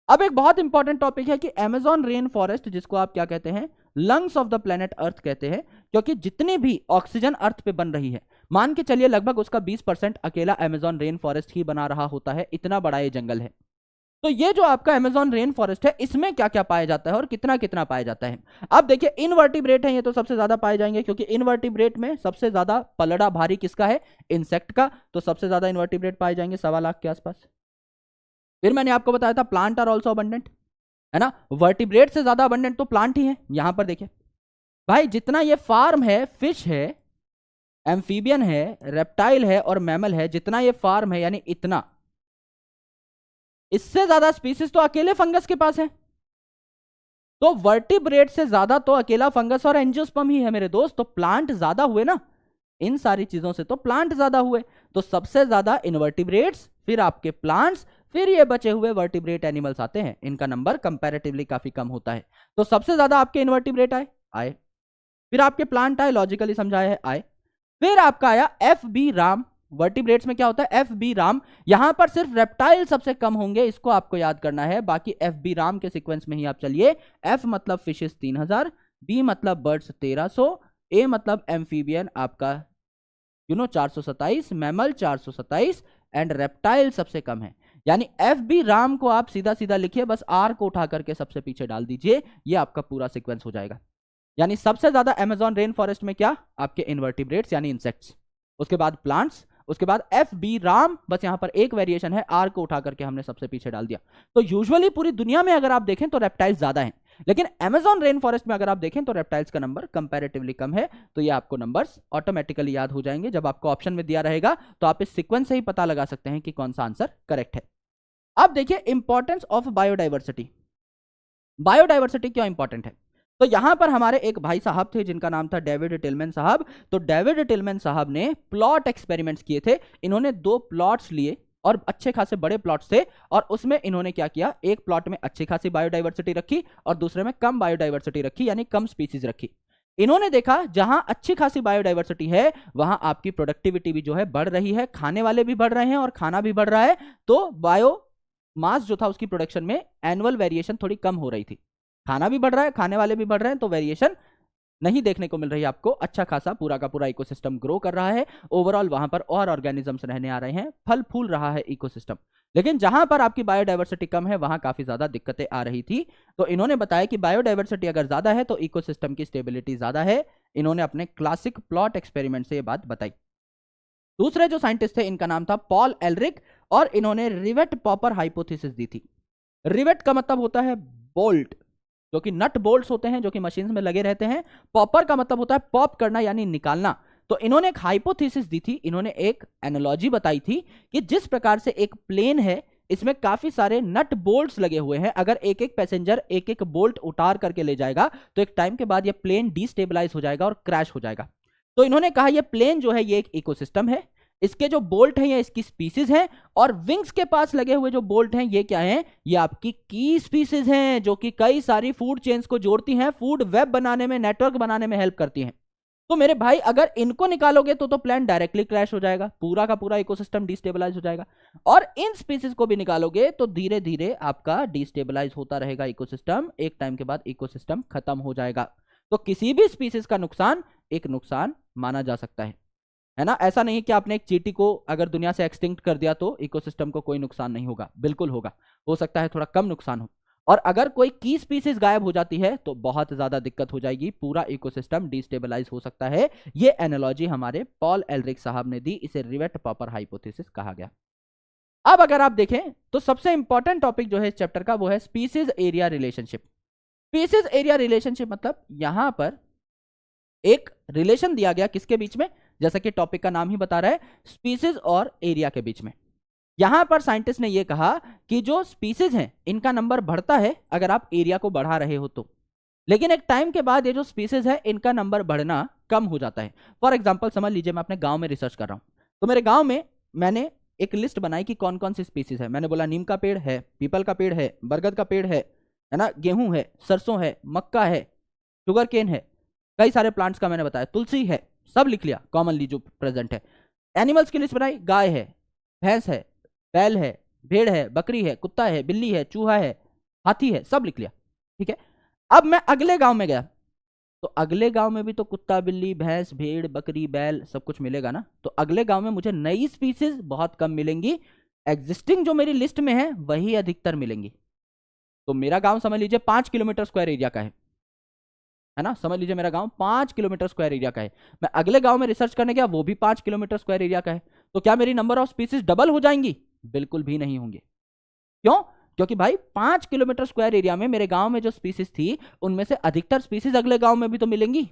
अब एक बहुत इंपॉर्टेंट टॉपिक है कि अमेज़न रेन फॉरेस्ट, जिसको आप क्या कहते हैं, lungs of the planet earth कहते हैं, क्योंकि जितनी भी ऑक्सीजन अर्थ पे बन रही है, मान के चलिए लगभग उसका 20% अकेला अमेज़न रेन फॉरेस्ट ही बना रहा होता है, इतना बड़ा ये जंगल है। तो ये जो आपका अमेज़न रेन फॉरेस्ट है, इसमें क्या क्या पाया जाता है और कितना कितना पाया जाता है। अब देखिए, इनवर्टिब्रेट है, ये तो सबसे ज्यादा पाए जाएंगे, क्योंकि इनवर्टिब्रेट में सबसे ज्यादा पलड़ा भारी किसका है, इंसेक्ट का। तो सबसे ज्यादा इनवर्टिब्रेट पाए जाएंगे 1.25 लाख के आसपास। फिर मैंने आपको बताया था प्लांट आर ऑल्सो अबंडेंट, है ना, वर्टिब्रेट से ज्यादा अबंडेंट तो प्लांट ही है। यहां पर देखिए भाई, जितना ये फार्म है, फिश है, एम्फीबियन है, रेप्टाइल है और मैमल है, जितना ये फार्म है यानी इतना, इससे ज्यादा स्पीसीज तो अकेले फंगस के पास है। तो वर्टिब्रेट से ज्यादा तो अकेला फंगस और एंजियोस्पर्म ही है मेरे दोस्त। तो प्लांट ज्यादा हुए ना, इन सारी चीजों से तो प्लांट ज्यादा हुए। तो सबसे ज्यादा इनवर्टिब्रेट्स, फिर आपके प्लांट्स, फिर ये बचे हुए वर्टिब्रेट एनिमल्स आते हैं। इनका नंबर कंपैरेटिवली काफी कम होता है। तो सबसे ज्यादा आपके इनवर्टिब्रेट आए, फिर आपके प्लांट आए, लॉजिकली समझाया है, आए, फिर आपका आया एफ बी राम। वर्टिब्रेट्स में क्या होता है, एफ बी राम। यहां पर सिर्फ रेप्टाइल सबसे कम होंगे, इसको आपको याद करना है। बाकी एफ बी राम के सीक्वेंस में ही आप चलिए। एफ मतलब फिशेस 3000, बी मतलब बर्ड्स 1300, ए मतलब एम्फीबियन आपका 427, मैमल 427 एंड रेप्टाइल सबसे कम है। यानी एफ बी राम को आप सीधा सीधा लिखिए, बस आर को उठा करके सबसे पीछे डाल दीजिए, ये आपका पूरा सीक्वेंस हो जाएगा। यानी सबसे ज्यादा अमेज़न रेन फॉरेस्ट में क्या, आपके इनवर्टिब्रेट्स यानी इंसेक्ट्स, उसके बाद प्लांट्स, उसके बाद एफ बी राम, बस यहां पर एक वेरिएशन है, आर को उठा करके हमने सबसे पीछे डाल दिया। तो यूजुअली पूरी दुनिया में अगर आप देखें तो रेप्टाइल्स ज्यादा हैं, लेकिन अमेज़न रेन फॉरेस्ट में अगर आप देखें तो रेप्टाइल्स का नंबर कंपैरेटिवली कम है। तो ये आपको नंबर्स ऑटोमेटिकली याद हो जाएंगे। जब आपको ऑप्शन में दिया रहेगा तो आप इस सीक्वेंस से ही पता लगा सकते हैं कि कौन सा आंसर करेक्ट है। अब देखिए इंपॉर्टेंस ऑफ बायोडाइवर्सिटी। बायोडाइवर्सिटी क्यों इंपॉर्टेंट है, तो यहां पर हमारे एक भाई साहब थे जिनका नाम था डेविड टिलमैन साहब। तो डेविड टिलमैन साहब ने प्लॉट एक्सपेरिमेंट्स किए थे। इन्होंने 2 प्लॉट्स लिए और अच्छे खासे बड़े प्लॉट्स थे, और उसमें इन्होंने क्या किया, एक प्लॉट में अच्छी खासी बायोडाइवर्सिटी रखी और दूसरे में कम बायोडाइवर्सिटी रखी, यानी कम स्पीसीज रखी। इन्होंने देखा जहां अच्छी खासी बायोडाइवर्सिटी है वहां आपकी प्रोडक्टिविटी भी जो है बढ़ रही है, खाने वाले भी बढ़ रहे हैं और खाना भी बढ़ रहा है। तो बायो मास जो था उसकी प्रोडक्शन में एनुअल वेरिएशन थोड़ी कम हो रही थी। खाना भी बढ़ रहा है, खाने वाले भी बढ़ रहे हैं, तो वेरिएशन नहीं देखने को मिल रही है आपको। अच्छा खासा पूरा का पूरा इकोसिस्टम ग्रो कर रहा है। ओवरऑल वहां पर और ऑर्गेनिजम्स रहने आ रहे हैं, फल फूल रहा है इकोसिस्टम। लेकिन जहां पर आपकी बायोडाइवर्सिटी कम है वहां काफी ज्यादा दिक्कतें आ रही थी। तो इन्होंने बताया कि बायोडाइवर्सिटी अगर ज्यादा है तो इकोसिस्टम की स्टेबिलिटी ज्यादा है। इन्होंने अपने क्लासिक प्लॉट एक्सपेरिमेंट से यह बात बताई। दूसरे जो साइंटिस्ट थे इनका नाम था पॉल एलरिक, और इन्होंने रिवेट पॉपर हाइपोथेसिस दी थी। रिवेट का मतलब होता है बोल्ट, जो कि नट बोल्ट्स होते हैं जो कि मशीन में लगे रहते हैं। पॉपर का मतलब होता है पॉप करना यानी निकालना। तो इन्होंने एक हाइपोथेसिस दी थी, इन्होंने एक एनालॉजी बताई थी कि जिस प्रकार से एक प्लेन है, इसमें काफी सारे नट बोल्ट्स लगे हुए हैं। अगर एक एक पैसेंजर एक एक बोल्ट उतार करके ले जाएगा तो एक टाइम के बाद ये प्लेन डिस्टेबलाइज हो जाएगा और क्रैश हो जाएगा। तो इन्होंने कहा ये प्लेन जो है ये एक इकोसिस्टम है, इसके जो बोल्ट हैं ये इसकी स्पीसीज हैं, और विंग्स के पास लगे हुए जो बोल्ट हैं ये क्या हैं, ये आपकी की स्पीसीज हैं, जो कि कई सारी फूड चेन्स को जोड़ती हैं, फूड वेब बनाने में, नेटवर्क बनाने में हेल्प करती हैं। तो मेरे भाई अगर इनको निकालोगे तो प्लान डायरेक्टली क्रैश हो जाएगा, पूरा का पूरा इकोसिस्टम डिस्टेबलाइज हो जाएगा। और इन स्पीसीज को भी निकालोगे तो धीरे धीरे आपका डिस्टेबलाइज होता रहेगा इकोसिस्टम, एक टाइम के बाद इकोसिस्टम खत्म हो जाएगा। तो किसी भी स्पीसीज का नुकसान एक नुकसान माना जा सकता है ना। ऐसा नहीं कि आपने एक चींटी को अगर दुनिया से एक्सटिंक्ट कर दिया तो इकोसिस्टम को कोई नुकसान नहीं होगा, बिल्कुल होगा, हो सकता है थोड़ा कम नुकसान हो। और अगर कोई की स्पीसीज गायब हो जाती है तो बहुत ज्यादा दिक्कत हो जाएगी, पूरा इकोसिस्टम डिस्टेबलाइज हो सकता है। ये एनालॉजी हमारे पॉल एलरिक साहब ने दी, इसे रिवेट पॉपर हाइपोथेसिस कहा गया। अब अगर आप देखें तो सबसे इंपॉर्टेंट टॉपिक जो है इस चैप्टर का वो है species area relationship. Species area relationship मतलब यहां पर एक रिलेशन दिया गया किसके बीच में, जैसा कि टॉपिक का नाम ही बता रहा है, स्पीसीज और एरिया के बीच में। यहां पर साइंटिस्ट ने यह कहा कि जो स्पीसीज हैं इनका नंबर बढ़ता है अगर आप एरिया को बढ़ा रहे हो तो, लेकिन एक टाइम के बाद ये जो स्पीसीज है इनका नंबर बढ़ना कम हो जाता है। फॉर एग्जांपल समझ लीजिए मैं अपने गांव में रिसर्च कर रहा हूं, तो मेरे गांव में मैंने एक लिस्ट बनाई कि कौन कौन सी स्पीसीज है। मैंने बोला नीम का पेड़ है, पीपल का पेड़ है, बरगद का पेड़ है ना, गेहूं है, सरसों है, मक्का है, शुगर केन है, कई सारे प्लांट्स का मैंने बताया, तुलसी है, सब लिख लिया कॉमनली जो प्रेजेंट है। एनिमल्स की लिस्ट बनाई, गाय है, भैंस है, बैल है, भेड़ है, बकरी है, कुत्ता है, बिल्ली है, चूहा है, हाथी है, सब लिख लिया। ठीक है, अब मैं अगले गांव में गया, तो अगले गांव में भी तो कुत्ता, बिल्ली, भैंस, भेड़, बकरी, बैल सब कुछ मिलेगा ना। तो अगले गांव में मुझे नई स्पीसीज बहुत कम मिलेंगी, एग्जिस्टिंग जो मेरी लिस्ट में है वही अधिकतर मिलेंगी। तो मेरा गांव समझ लीजिए 5 किलोमीटर स्क्वायर एरिया का है ना, समझ लीजिए मेरा गांव 5 किलोमीटर स्क्वायर एरिया का है। मैं अगले गांव में रिसर्च करने गया, वो भी 5 किलोमीटर स्क्वायर एरिया का है। तो क्या मेरी नंबर ऑफ स्पीसीज डबल हो जाएंगी? बिल्कुल भी नहीं होंगे। क्यों? क्योंकि भाई 5 किलोमीटर स्क्वायर एरिया में मेरे गांव में जो स्पीसीज थी उनमें से अधिकतर स्पीसीज अगले गांव में भी तो मिलेंगी।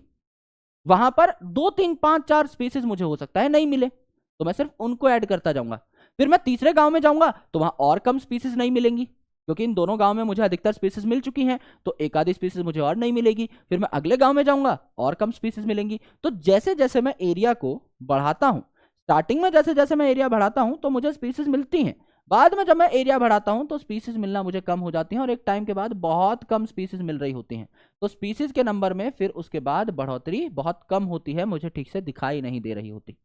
वहां पर 2 3 5 4 स्पीसीज मुझे हो सकता है नहीं मिले, तो मैं सिर्फ उनको ऐड करता जाऊंगा। फिर मैं तीसरे गांव में जाऊंगा तो वहां और कम स्पीसीज नहीं मिलेंगी, क्योंकि इन दोनों गांव में मुझे अधिकतर स्पीसीज मिल चुकी हैं, तो एक आधी स्पीसीज मुझे और नहीं मिलेगी। फिर मैं अगले गांव में जाऊंगा और कम स्पीसीज मिलेंगी। तो जैसे जैसे मैं एरिया को बढ़ाता हूं, स्टार्टिंग में जैसे जैसे मैं एरिया बढ़ाता हूं तो मुझे स्पीसीज मिलती हैं, बाद में जब मैं एरिया बढ़ाता हूं तो स्पीसीज मिलना मुझे कम हो जाती हैं, और एक टाइम के बाद बहुत कम स्पीसीज मिल रही होती हैं। तो स्पीसीज के नंबर में फिर उसके बाद बढ़ोतरी बहुत कम होती है, मुझे ठीक से दिखाई नहीं दे रही होती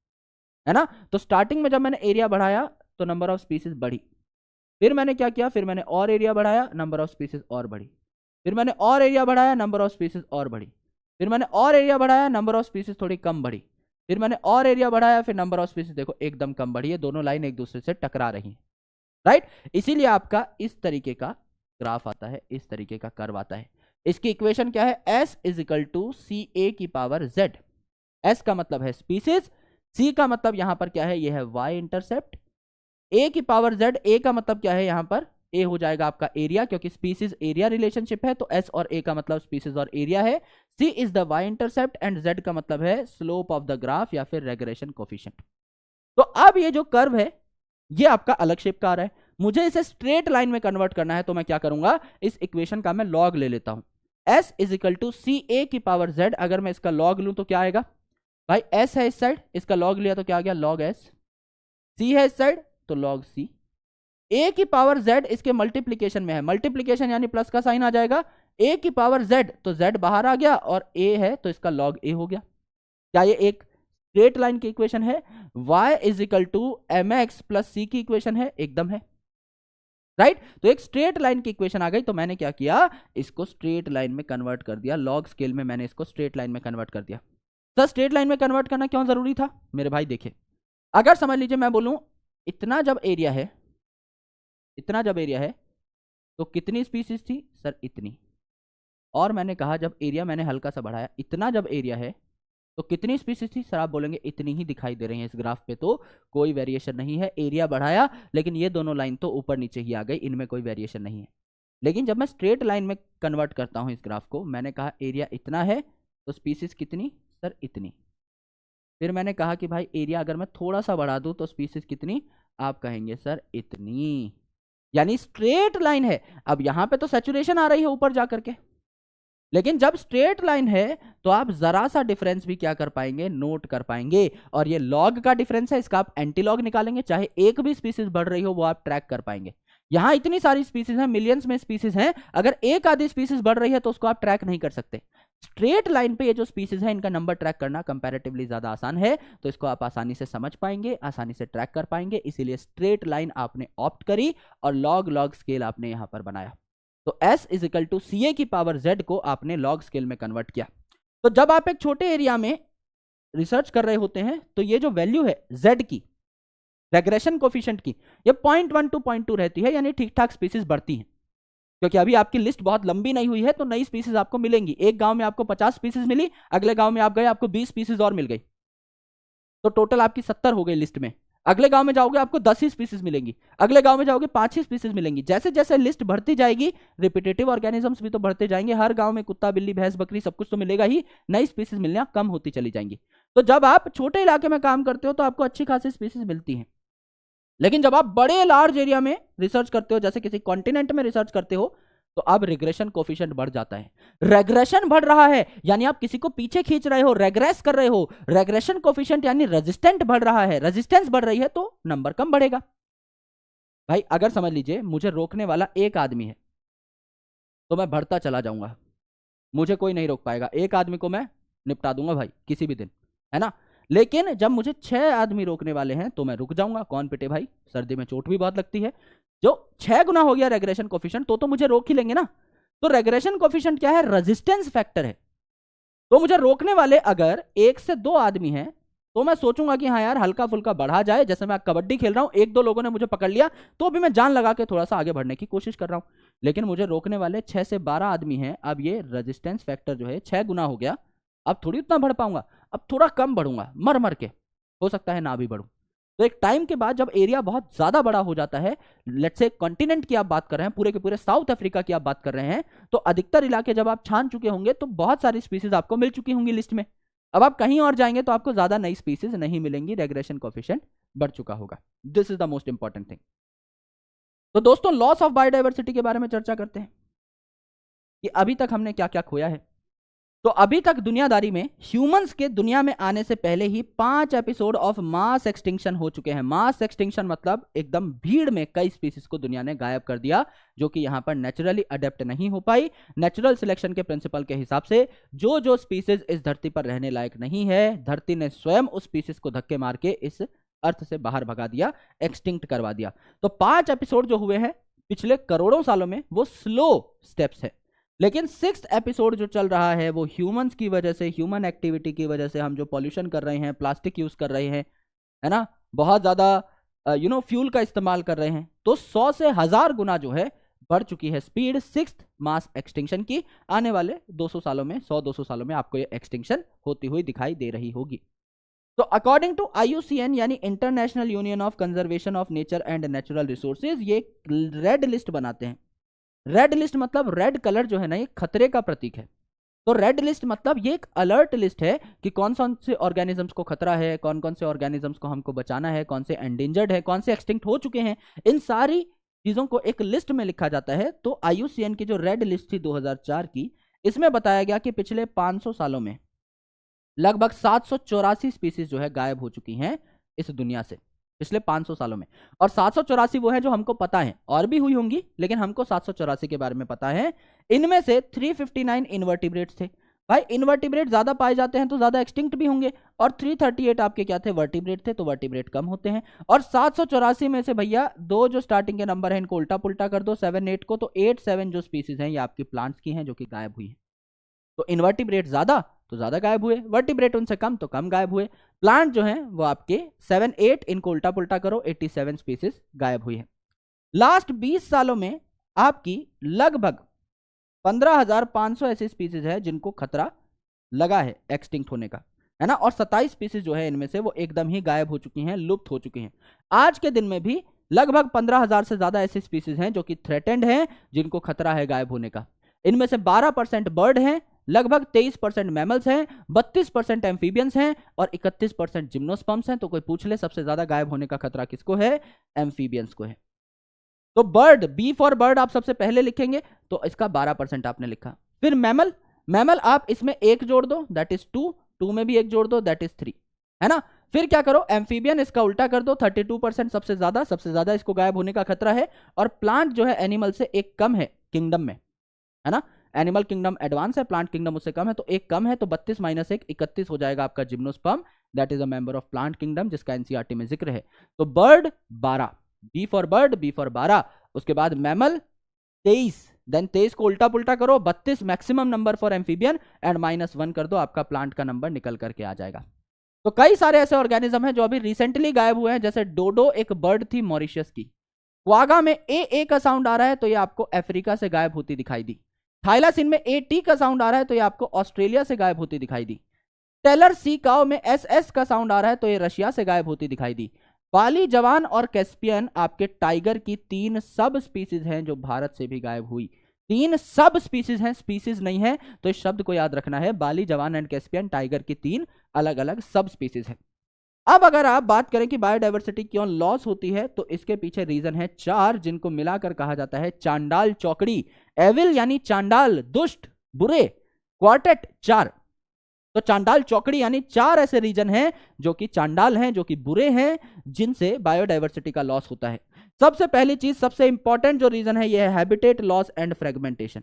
है ना। तो स्टार्टिंग में जब मैंने एरिया बढ़ाया तो नंबर ऑफ स्पीसीज बढ़ी, फिर मैंने क्या किया, फिर मैंने और एरिया बढ़ाया, नंबर ऑफ स्पीसीज और बढ़ी, फिर मैंने और एरिया बढ़ाया, नंबर ऑफ स्पीसीज और बढ़ी, फिर मैंने और एरिया बढ़ाया, नंबर ऑफ स्पीसीज थोड़ी कम बढ़ी, फिर मैंने और एरिया बढ़ाया, फिर नंबर ऑफ स्पीसीज देखो एकदम कम बढ़ी है, दोनों लाइन एक दूसरे से टकरा रही है, राइट। इसीलिए आपका इस तरीके का ग्राफ आता है, इस तरीके का कर्व आता है। इसकी इक्वेशन क्या है? S इज इक्वल टू सी ए की पावर Z। S का मतलब है स्पीसीज, C का मतलब यहां पर क्या है, यह है Y इंटरसेप्ट, A की पावर Z, A का मतलब क्या है, यहां पर A हो जाएगा आपका एरिया, क्योंकि स्पीसीज एरिया रिलेशनशिप है, तो S और A का मतलब स्पीसीज और एरिया है। C is the Y intercept and Z का मतलब है स्लोप ऑफ द ग्राफ या फिर रेग्रेशन कोफिशिएंट। तो अब ये जो कर्व है ये आपका अलग शेप का आ रहा है, मुझे इसे स्ट्रेट लाइन में कन्वर्ट करना है, तो मैं क्या करूंगा, इस इक्वेशन का मैं लॉग ले लेता हूं। S इज इक्वल टू सी ए की पावर Z, अगर मैं इसका लॉग लूं तो क्या आएगा भाई, S है इस साइड, इसका लॉग लिया तो क्या आ गया, लॉग S, C है इस साइड तो लॉग C, A की पावर Z इसके मल्टीप्लीकेशन में है, मल्टीप्लीकेशन यानी प्लस का साइन आ जाएगा, A की पावर Z तो Z बाहर आ गया, और A है तो इसका लॉग A हो गया। क्या ये एक स्ट्रेट लाइन की इक्वेशन है? y is equal to M X plus C की इक्वेशन है, एकदम है, राइट। तो एक स्ट्रेट लाइन की इक्वेशन आ गई, तो मैंने क्या किया, इसको स्ट्रेट लाइन में कन्वर्ट कर दिया, लॉग स्केल में मैंने इसको स्ट्रेट लाइन में कन्वर्ट कर दिया। तो स्ट्रेट लाइन में कन्वर्ट करना क्यों जरूरी था मेरे भाई? देखिए, अगर समझ लीजिए मैं बोलूं इतना जब एरिया है, इतना जब एरिया है तो कितनी स्पीसीज थी सर, इतनी, और मैंने कहा जब एरिया मैंने हल्का सा बढ़ाया, इतना जब एरिया है तो कितनी स्पीसीज थी सर, आप बोलेंगे इतनी ही दिखाई दे रही है इस ग्राफ पे, तो कोई वेरिएशन नहीं है, एरिया बढ़ाया लेकिन ये दोनों लाइन तो ऊपर नीचे ही आ गई, इनमें कोई वेरिएशन नहीं है। लेकिन जब मैं स्ट्रेट लाइन में कन्वर्ट करता हूं इस ग्राफ को, मैंने कहा एरिया इतना है तो स्पीसीज कितनी सर, इतनी, फिर मैंने कहा कि भाई एरिया अगर मैं थोड़ा सा बढ़ा दूं तो स्पीसीज कितनी, आप कहेंगे सर इतनी, यानी स्ट्रेट लाइन है। अब यहां पे तो सैचुरेशन आ रही है ऊपर जाकर के, लेकिन जब स्ट्रेट लाइन है तो आप जरा सा डिफरेंस भी क्या कर पाएंगे, नोट कर पाएंगे, और ये लॉग का डिफरेंस है, इसका आप एंटी लॉग निकालेंगे, चाहे एक भी स्पीसीज बढ़ रही हो वो आप ट्रैक कर पाएंगे। यहां इतनी सारी स्पीसीज हैं, मिलियंस में स्पीसीज हैं, अगर एक आधी स्पीसीज बढ़ रही है तो उसको आप ट्रैक नहीं कर सकते। स्ट्रेट लाइन पे ये जो स्पीसीज है इनका नंबर ट्रैक करना कंपैरेटिवली ज्यादा आसान है, तो इसको आप आसानी से समझ पाएंगे, आसानी से ट्रैक कर पाएंगे, इसीलिए स्ट्रेट लाइन आपने ऑप्ट करी और लॉग लॉग स्केल आपने यहां पर बनाया। तो S इज इक्वल टू सी ए की पावर Z को आपने लॉग स्केल में कन्वर्ट किया। तो जब आप एक छोटे एरिया में रिसर्च कर रहे होते हैं तो ये जो वैल्यू है Z की, रेग्रेशन कोफिशिएंट की, ये 0.1 to 0.2 रहती है, यानी ठीक ठाक स्पीसीज बढ़ती हैं, क्योंकि अभी आपकी लिस्ट बहुत लंबी नहीं हुई है, तो नई स्पीसीज आपको मिलेंगी। एक गांव में आपको 50 स्पीसीज मिली, अगले गांव में आप गए आपको 20 स्पीसीज और मिल गई, तो टोटल आपकी 70 हो गई लिस्ट में। अगले गांव में जाओगे आपको 10 ही स्पीसीज मिलेंगी, अगले गांव में जाओगे 5 ही स्पीसीज मिलेंगी। जैसे जैसे लिस्ट बढ़ती जाएगी, रिपीटेटिव ऑर्गेनिजम्स भी तो बढ़ते जाएंगे, हर गांव में कुत्ता, बिल्ली, भैंस, बकरी सब कुछ तो मिलेगा ही, नई स्पीसीज मिलना कम होती चली जाएंगी। तो जब आप छोटे इलाके में काम करते हो तो आपको अच्छी खासी स्पीसीज मिलती हैं, लेकिन जब आप बड़े लार्ज एरिया में रिसर्च करते हो, जैसे किसी कॉन्टिनेंट में रिसर्च करते हो, तो अब रिग्रेशन कोफिशिएंट बढ़ जाता है। रेग्रेशन बढ़ रहा है यानी आप किसी को पीछे खींच रहे हो, रेग्रेस कर रहे हो। रेग्रेशन कोफिशिएंट यानी रेजिस्टेंट बढ़ रहा है, रेजिस्टेंस बढ़ रही है तो नंबर कम बढ़ेगा। भाई अगर समझ लीजिए मुझे रोकने वाला एक आदमी है तो मैं बढ़ता चला जाऊंगा, मुझे कोई नहीं रोक पाएगा, एक आदमी को मैं निपटा दूंगा भाई किसी भी दिन, है ना। लेकिन जब मुझे 6 आदमी रोकने वाले हैं तो मैं रुक जाऊंगा, कौन पिटे भाई, सर्दी में चोट भी बहुत लगती है। जो 6 गुना हो गया रेग्रेशन कोफिशिएंट तो मुझे रोक ही लेंगे ना। तो रेग्रेशन कोफिशिएंट क्या है, रेजिस्टेंस फैक्टर है। तो मुझे रोकने वाले अगर 1 से 2 आदमी हैं तो मैं सोचूंगा कि हाँ यार हल्का फुल्का बढ़ा जाए, जैसे मैं कबड्डी खेल रहा हूं, 1-2 लोगों ने मुझे पकड़ लिया तो भी मैं जान लगा के थोड़ा सा आगे बढ़ने की कोशिश कर रहा हूं। लेकिन मुझे रोकने वाले 6 से 12 आदमी हैं, अब ये रेजिस्टेंस फैक्टर जो है 6 गुना हो गया, अब थोड़ी उतना बढ़ पाऊंगा, अब थोड़ा कम बढ़ूंगा, मर मर के, हो सकता है ना भी बढ़ूं। तो एक टाइम के बाद जब एरिया बहुत ज्यादा बड़ा हो जाता है, लेट्स से कॉन्टिनेंट की आप बात कर रहे हैं, पूरे के पूरे साउथ अफ्रीका की आप बात कर रहे हैं, तो अधिकतर इलाके जब आप छान चुके होंगे तो बहुत सारी स्पीसीज आपको मिल चुकी होंगी लिस्ट में। अब आप कहीं और जाएंगे तो आपको ज्यादा नई स्पीसीज नहीं मिलेंगी, रेग्रेशन कोफिशिएंट बढ़ चुका होगा। This is the most important thing. तो दोस्तों लॉस ऑफ बायोडाइवर्सिटी के बारे में चर्चा करते हैं कि अभी तक हमने क्या क्या खोया है। तो अभी तक दुनियादारी में ह्यूमंस के दुनिया में आने से पहले ही 5 एपिसोड ऑफ मास एक्सटिंक्शन हो चुके हैं। मास एक्सटिंक्शन मतलब एकदम भीड़ में कई स्पीसीज को दुनिया ने गायब कर दिया, जो कि यहां पर नेचुरली अडेप्ट नहीं हो पाई। नेचुरल सिलेक्शन के प्रिंसिपल के हिसाब से जो जो स्पीसीज इस धरती पर रहने लायक नहीं है, धरती ने स्वयं उस स्पीसीज को धक्के मार के इस अर्थ से बाहर भगा दिया, एक्सटिंक्ट करवा दिया। तो 5 एपिसोड जो हुए हैं पिछले करोड़ों सालों में वो स्लो स्टेप्स है, लेकिन 6th एपिसोड जो चल रहा है वो ह्यूमंस की वजह से, ह्यूमन एक्टिविटी की वजह से, हम जो पॉल्यूशन कर रहे हैं, प्लास्टिक यूज कर रहे हैं, है ना, बहुत ज्यादा फ्यूल का इस्तेमाल कर रहे हैं, तो 100 से 1000 गुना जो है बढ़ चुकी है स्पीड 6th मास एक्सटिंक्शन की। आने वाले 200 सालों में, 100-200 सालों में आपको ये एक्सटिंक्शन होती हुई दिखाई दे रही होगी। तो अकॉर्डिंग टू IUCN यानी international union of conservation of nature and natural resources, ये रेड लिस्ट बनाते हैं। रेड लिस्ट मतलब रेड कलर जो है ना, ये खतरे का प्रतीक है। तो रेड लिस्ट मतलब ये एक अलर्ट लिस्ट है कि कौन कौन से ऑर्गेनिजम्स को खतरा है, कौन कौन से ऑर्गेनिजम्स को हमको बचाना है, कौन से एंडेंजर्ड है, कौन से एक्सटिंक्ट हो चुके हैं, इन सारी चीजों को एक लिस्ट में लिखा जाता है। तो IUCN की जो रेड लिस्ट थी 2004 की, इसमें बताया गया कि पिछले 500 सालों में लगभग 784 स्पीसीज जो है गायब हो चुकी हैं इस दुनिया से, पिछले 500 सालों में। और 784 वो है जो हमको पता है, और भी हुई होंगी लेकिन हमको 784 के बारे में पता है। इनमें से 359 इन्वर्टिब्रेट्स थे। भाई इन्वर्टिब्रेट ज्यादा पाए जाते हैं तो ज्यादा एक्सटिंक्ट भी होंगे, और 338 आपके क्या थे, वर्टिब्रेट थे, तो वर्टिब्रेट कम होते हैं। और 784 में से भैया 2 जो स्टार्टिंग के नंबर है इनको उल्टा पुल्टा कर दो, 7-8 को, तो 8-7 जो स्पीसीज हैं ये आपकी प्लांट्स की हैं जो कि गायब हुई है। तो इन्वर्टिब्रेट ज्यादा तो ज्यादा गायब हुए, वर्टिब्रेट उनसे कम तो कम गायब हुए। प्लांट जो है वो आपके 7-8, इनको उल्टा पुल्टा करो, 87 स्पीसीज गायब हुई है। लास्ट 20 सालों में आपकी लगभग 15,500 ऐसी स्पीसीज है जिनको खतरा लगा है एक्सटिंक्ट होने का, है ना। और 27 स्पीसीज जो है इनमें से वो एकदम ही गायब हो चुकी हैं, लुप्त हो चुकी हैं। आज के दिन में भी लगभग 15,000 से ज्यादा ऐसी स्पीसीज हैं जो कि थ्रेटेंड हैं, जिनको खतरा है गायब होने का। इनमें से 12% बर्ड हैं, लगभग 23% मैमल्स हैं, 32% एम्फीबियंस हैं और 31% जिम्नोस्पर्म्स हैं। तो कोई पूछ ले सबसे ज्यादा गायब होने का खतरा किसको है, एम्फीबियंस को है। तो बर्ड, बी फॉर बर्ड आप सबसे पहले लिखेंगे, तो इसका 12% आपने लिखा। फिर मैमल, मैमल आप इसमें 1 जोड़ दो, दैट इज 2 में भी 1 जोड़ दो, दैट इज 3, है ना। फिर क्या करो, एम्फीबियन इसका उल्टा कर दो, 32% सबसे ज्यादा इसको गायब होने का खतरा है। और प्लांट जो है एनिमल से 1 कम है किंगडम में, है ना। एनिमल किंगडम एडवांस है, प्लांट किंगडम उससे कम है, तो 1 कम है, तो 32 - 1 31 हो जाएगा आपका gymnosperm, that is a member of plant kingdom जिसका एनसीईआरटी में जिक्र है। तो bird 12, B for bird, B for 12। उसके बाद मैमल 23, देन 23 को उल्टा पुल्टा करो, 32 maximum number for amphibian, and -1 कर दो, आपका प्लांट का नंबर निकल करके आ जाएगा। तो कई सारे ऐसे ऑर्गेनिज्म हैं जो अभी रिसेंटली गायब हुए हैं, जैसे डोडो एक बर्ड थी मॉरिशस की, क्वागा में ए का साउंड आ रहा है तो ये आपको अफ्रीका से गायब होती दिखाई दी। थाइलासिन में AT का साउंड आ रहा है तो ये आपको ऑस्ट्रेलिया से गायब होती दिखाई दी। टेलर सी काउ में SS का साउंड आ रहा है तो ये रशिया से गायब होती दिखाई दी। बाली जवान और कैस्पियन आपके टाइगर की 3 सब स्पीसीज हैं जो भारत से भी गायब हुई। 3 सब स्पीसीज हैं, स्पीसीज नहीं है, तो इस शब्द को याद रखना है। बाली जवान एंड कैस्पियन टाइगर की 3 अलग अलग सब स्पीसीज है। अब अगर आप बात करें कि बायोडायवर्सिटी क्यों लॉस होती है, तो इसके पीछे रीजन है 4, जिनको मिलाकर कहा जाता है चांडाल चौकड़ी। एविल यानी चांडाल, दुष्ट, बुरे, क्वार्टेट 4। तो चांडाल चौकड़ी यानी 4 ऐसे रीजन हैं जो कि चांडाल हैं, जो कि बुरे हैं, जिनसे बायोडायवर्सिटी का लॉस होता है। सबसे पहली चीज, सबसे इंपॉर्टेंट जो रीजन है, यह है हैबिटेट लॉस एंड फ्रेगमेंटेशन।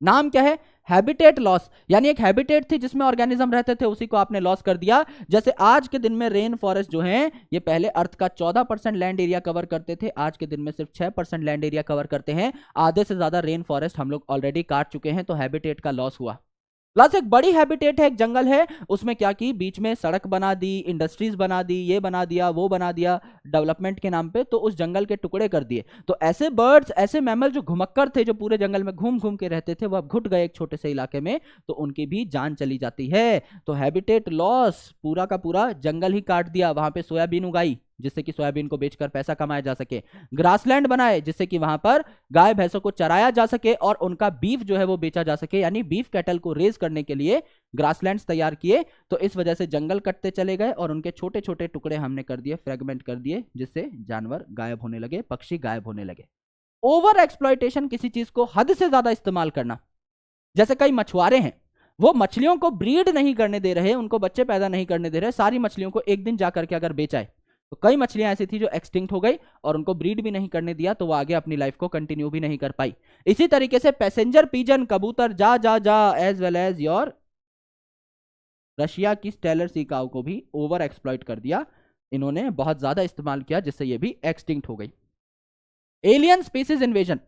नाम क्या है? हैबिटेट लॉस, यानी एक हैबिटेट थी जिसमें ऑर्गेनिज्म रहते थे, उसी को आपने लॉस कर दिया। जैसे आज के दिन में रेन फॉरेस्ट जो है, ये पहले अर्थ का 14% लैंड एरिया कवर करते थे, आज के दिन में सिर्फ 6% लैंड एरिया कवर करते हैं। आधे से ज्यादा रेन फॉरेस्ट हम लोग ऑलरेडी काट चुके हैं, तो हैबिटेट का लॉस हुआ। प्लस एक बड़ी हैबिटेट है, एक जंगल है, उसमें क्या की, बीच में सड़क बना दी, इंडस्ट्रीज बना दी, ये बना दिया, वो बना दिया, डेवलपमेंट के नाम पे, तो उस जंगल के टुकड़े कर दिए। तो ऐसे बर्ड्स, ऐसे मैमल जो घुमक्कर थे, जो पूरे जंगल में घूम घूम के रहते थे, वो अब घुट गए एक छोटे से इलाके में, तो उनकी भी जान चली जाती है। तो हैबिटेट लॉस, पूरा का पूरा जंगल ही काट दिया, वहां पे सोयाबीन उगाई जिससे कि सोयाबीन को बेचकर पैसा कमाया जा सके, ग्रासलैंड बनाए जिससे कि वहां पर गाय भैंसों को चराया जा सके और उनका बीफ जो है वो बेचा जा सके, यानी बीफ कैटल को रेज करने के लिए ग्रासलैंड्स तैयार किए। तो इस वजह से जंगल कटते चले गए और उनके छोटे छोटे टुकड़े हमने कर दिए, फ्रेगमेंट कर दिए, जिससे जानवर गायब होने लगे, पक्षी गायब होने लगे। ओवर एक्सप्लॉयटेशन, किसी चीज को हद से ज्यादा इस्तेमाल करना। जैसे कई मछुआरे हैं, वो मछलियों को ब्रीड नहीं करने दे रहे, उनको बच्चे पैदा नहीं करने दे रहे, सारी मछलियों को एक दिन जाकर के अगर बेचाए, तो कई मछलियां ऐसी थी जो एक्सटिंक्ट हो गई और उनको ब्रीड भी नहीं करने दिया, तो वो आगे अपनी लाइफ को कंटिन्यू भी नहीं कर पाई। इसी तरीके से पैसेंजर पीजन, कबूतर जा जा जा, as well as your Russia की स्टेलर सी काऊ को भी ओवर एक्सप्लॉइट कर दिया, इन्होंने बहुत ज्यादा इस्तेमाल किया, जिससे ये भी एक्सटिंक्ट हो गई। एलियन स्पीसीज इन्वेजन,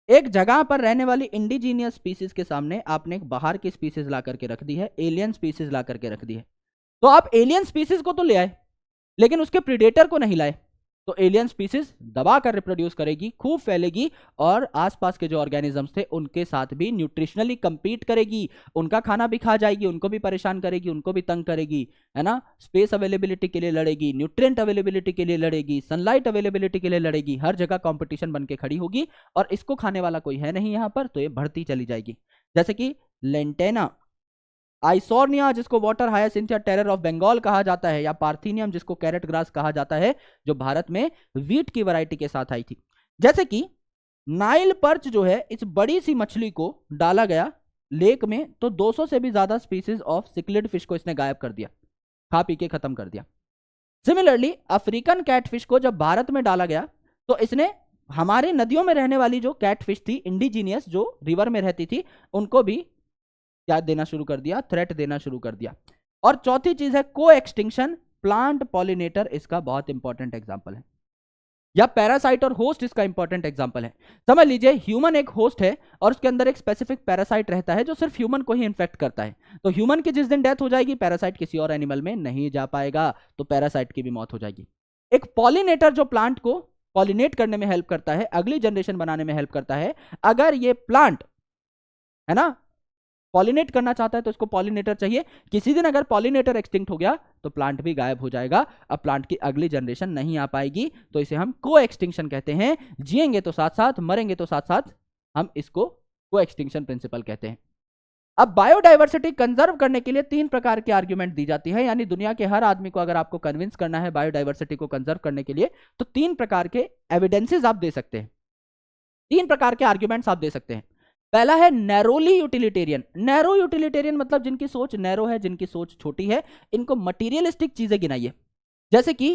एक जगह पर रहने वाली इंडिजीनियस स्पीसीज के सामने आपने एक बाहर की स्पीसीज ला करके रख दी है, एलियन स्पीसीज ला करके रख दी है। तो आप एलियन स्पीसीज को तो ले आए, लेकिन उसके प्रीडेटर को नहीं लाए, तो एलियन स्पीसीज दबा कर रिप्रोड्यूस करेगी, खूब फैलेगी और आसपास के जो ऑर्गेनिजम्स थे उनके साथ भी न्यूट्रिशनली कंपीट करेगी, उनका खाना भी खा जाएगी, उनको भी परेशान करेगी, उनको भी तंग करेगी, है ना। स्पेस अवेलेबिलिटी के लिए लड़ेगी, न्यूट्रिएंट अवेलेबिलिटी के लिए लड़ेगी, सनलाइट अवेलेबिलिटी के लिए लड़ेगी, हर जगह कॉम्पिटिशन बन के खड़ी होगी और इसको खाने वाला कोई है नहीं यहाँ पर, तो ये बढ़ती चली जाएगी। जैसे कि लेंटेना, आइसोर्निया जिसको वाटर हायासिंथ या टेरर ऑफ बंगाल कहा जाता है, या पार्थिनियम जिसको कैरेट ग्रास कहा जाता है, जो भारत में वीट की वैरायटी के साथ आई थी। जैसे कि नाइल पर्च जो है, इस बड़ी सी मछली को डाला गया लेक में, तो 200 से भी ज्यादा स्पीसीज ऑफ सिक्लिड फिश को इसने गायब कर दिया, खा पी के खत्म कर दिया। सिमिलरली अफ्रीकन कैटफिश को जब भारत में डाला गया, तो इसने हमारे नदियों में रहने वाली जो कैटफिश थी इंडिजीनियस, जो रिवर में रहती थी, उनको भी क्या देना शुरू कर दिया, थ्रेट देना शुरू कर दिया। और चौथी चीज है को एक्सटिंक्शन, प्लांट पॉलिनेटर इसका बहुत इंपॉर्टेंट एग्जांपल है, या पैरासाइट और होस्ट इसका इंपॉर्टेंट एग्जांपल है। समझ लीजिए ह्यूमन एक होस्ट है और उसके अंदर एक स्पेसिफिक पैरासाइट रहता है जो सिर्फ ह्यूमन को ही इन्फेक्ट करता है, तो ह्यूमन की जिस दिन डेथ हो जाएगी, पैरासाइट किसी और एनिमल में नहीं जा पाएगा, तो पैरासाइट की भी मौत हो जाएगी। एक पॉलिनेटर जो प्लांट को पॉलिनेट करने में हेल्प करता है, अगली जनरेशन बनाने में हेल्प करता है, अगर ये प्लांट है ना पॉलिनेट करना चाहता है तो इसको पॉलिनेटर चाहिए, किसी दिन अगर पॉलिनेटर एक्सटिंक्ट हो गया तो प्लांट भी गायब हो जाएगा, अब प्लांट की अगली जनरेशन नहीं आ पाएगी, तो इसे हम को एक्सटिंक्शन कहते हैं। जिएंगे तो साथ साथ, मरेंगे तो साथ साथ, हम इसको को एक्सटिंक्शन प्रिंसिपल कहते हैं। अब बायोडायवर्सिटी कंजर्व करने के लिए 3 प्रकार के आर्ग्यूमेंट दी जाती है, यानी दुनिया के हर आदमी को अगर आपको कन्विंस करना है बायोडायवर्सिटी को कंजर्व करने के लिए, तो 3 प्रकार के एविडेंसेस आप दे सकते हैं, 3 प्रकार के आर्ग्यूमेंट्स आप दे सकते हैं। पहला है नैरोली यूटिलिटेरियन। नैरो यूटिलिटेरियन मतलब जिनकी सोच नैरो है, जिनकी सोच छोटी है, इनको मटीरियलिस्टिक चीजें गिनाइए, जैसे कि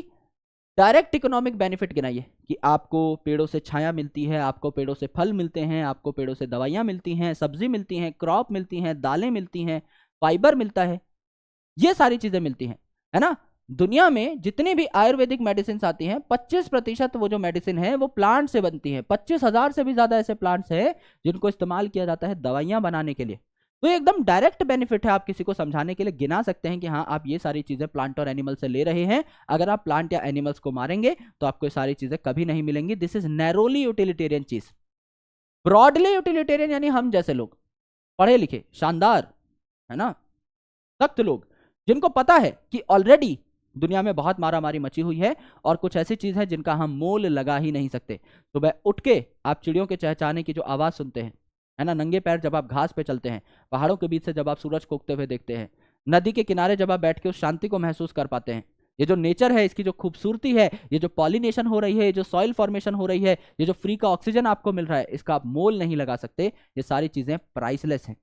डायरेक्ट इकोनॉमिक बेनिफिट गिनाइए कि आपको पेड़ों से छाया मिलती है, आपको पेड़ों से फल मिलते हैं, आपको पेड़ों से दवाइयां मिलती हैं, सब्जी मिलती हैं, क्रॉप मिलती हैं, दालें मिलती हैं, फाइबर मिलता है, ये सारी चीजें मिलती हैं, है ना। दुनिया में जितनी भी आयुर्वेदिक मेडिसिन आती हैं, 25% वो जो मेडिसिन है वो प्लांट से बनती है। 25,000 से भी ज्यादा ऐसे प्लांट्स हैं जिनको इस्तेमाल किया जाता है दवाइयां बनाने के लिए, तो ये एकदम डायरेक्ट बेनिफिट है। आप किसी को समझाने के लिए गिना सकते हैं कि हाँ आप ये सारी चीजें प्लांट और एनिमल से ले रहे हैं, अगर आप प्लांट या एनिमल्स को मारेंगे तो आपको ये सारी चीजें कभी नहीं मिलेंगी। दिस इज नैरोली यूटिलिटेरियन चीज। ब्रॉडली यूटिलिटेरियन यानी हम जैसे लोग, पढ़े लिखे, शानदार, है ना, सख्त लोग, जिनको पता है कि ऑलरेडी दुनिया में बहुत मारामारी मची हुई है और कुछ ऐसी चीज है जिनका हम मोल लगा ही नहीं सकते। सुबह उठ के आप चिड़ियों के चहचहाने की जो आवाज सुनते हैं, है ना, नंगे पैर जब आप घास पे चलते हैं, पहाड़ों के बीच से जब आप सूरज को उगते हुए देखते हैं, नदी के किनारे जब आप बैठ के उस शांति को महसूस कर पाते हैं, ये जो नेचर है, इसकी जो खूबसूरती है, ये जो पॉलिनेशन हो रही है, ये जो सॉइल फॉर्मेशन हो रही है, ये जो फ्री का ऑक्सीजन आपको मिल रहा है, इसका आप मोल नहीं लगा सकते। ये सारी चीजें प्राइसलेस हैं।